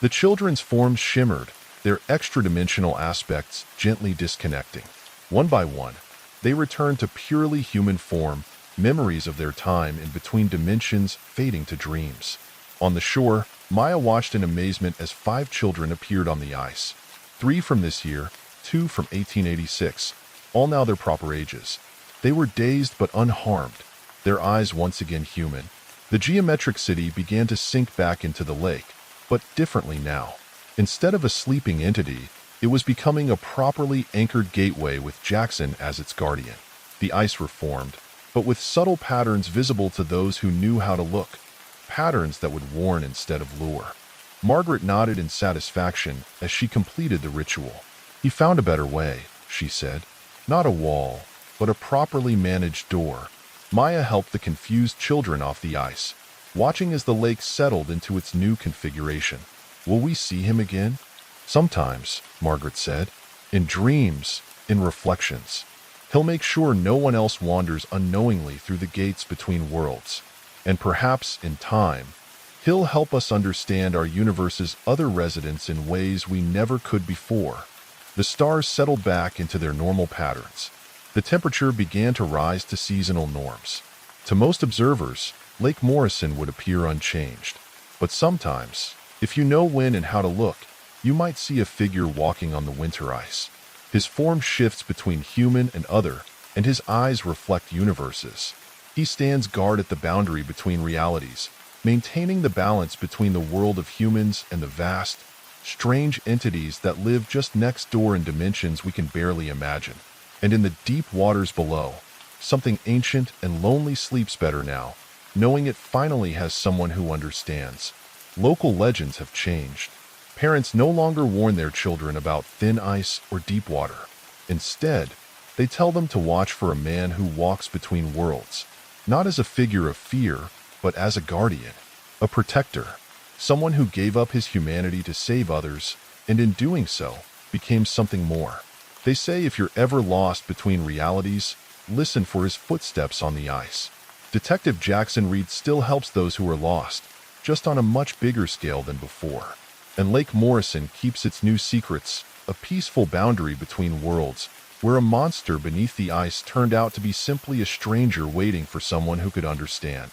The children's forms shimmered, their extra-dimensional aspects gently disconnecting. One by one, they returned to purely human form, memories of their time in between dimensions fading to dreams. On the shore, Maya watched in amazement as 5 children appeared on the ice. 3 from this year, 2 from 1886, all now their proper ages. They were dazed but unharmed, their eyes once again human. The geometric city began to sink back into the lake, but differently now. Instead of a sleeping entity, it was becoming a properly anchored gateway with Jackson as its guardian. The ice reformed, but with subtle patterns visible to those who knew how to look. Patterns that would warn instead of lure. Margaret nodded in satisfaction as she completed the ritual. He found a better way, she said. Not a wall, but a properly managed door. Maya helped the confused children off the ice, watching as the lake settled into its new configuration. Will we see him again? Sometimes, Margaret said. In dreams, in reflections. He'll make sure no one else wanders unknowingly through the gates between worlds. And perhaps, in time, he'll help us understand our universe's other residents in ways we never could before. The stars settled back into their normal patterns. The temperature began to rise to seasonal norms. To most observers, Lake Morrison would appear unchanged. But sometimes, if you know when and how to look, you might see a figure walking on the winter ice. His form shifts between human and other, and his eyes reflect universes. He stands guard at the boundary between realities, maintaining the balance between the world of humans and the vast, strange entities that live just next door in dimensions we can barely imagine. And in the deep waters below, something ancient and lonely sleeps better now, knowing it finally has someone who understands. Local legends have changed. Parents no longer warn their children about thin ice or deep water. Instead, they tell them to watch for a man who walks between worlds, not as a figure of fear, but as a guardian, a protector, someone who gave up his humanity to save others, and in doing so, became something more. They say if you're ever lost between realities, listen for his footsteps on the ice. Detective Jackson Reed still helps those who are lost, just on a much bigger scale than before. And Lake Morrison keeps its new secrets, a peaceful boundary between worlds, where a monster beneath the ice turned out to be simply a stranger waiting for someone who could understand.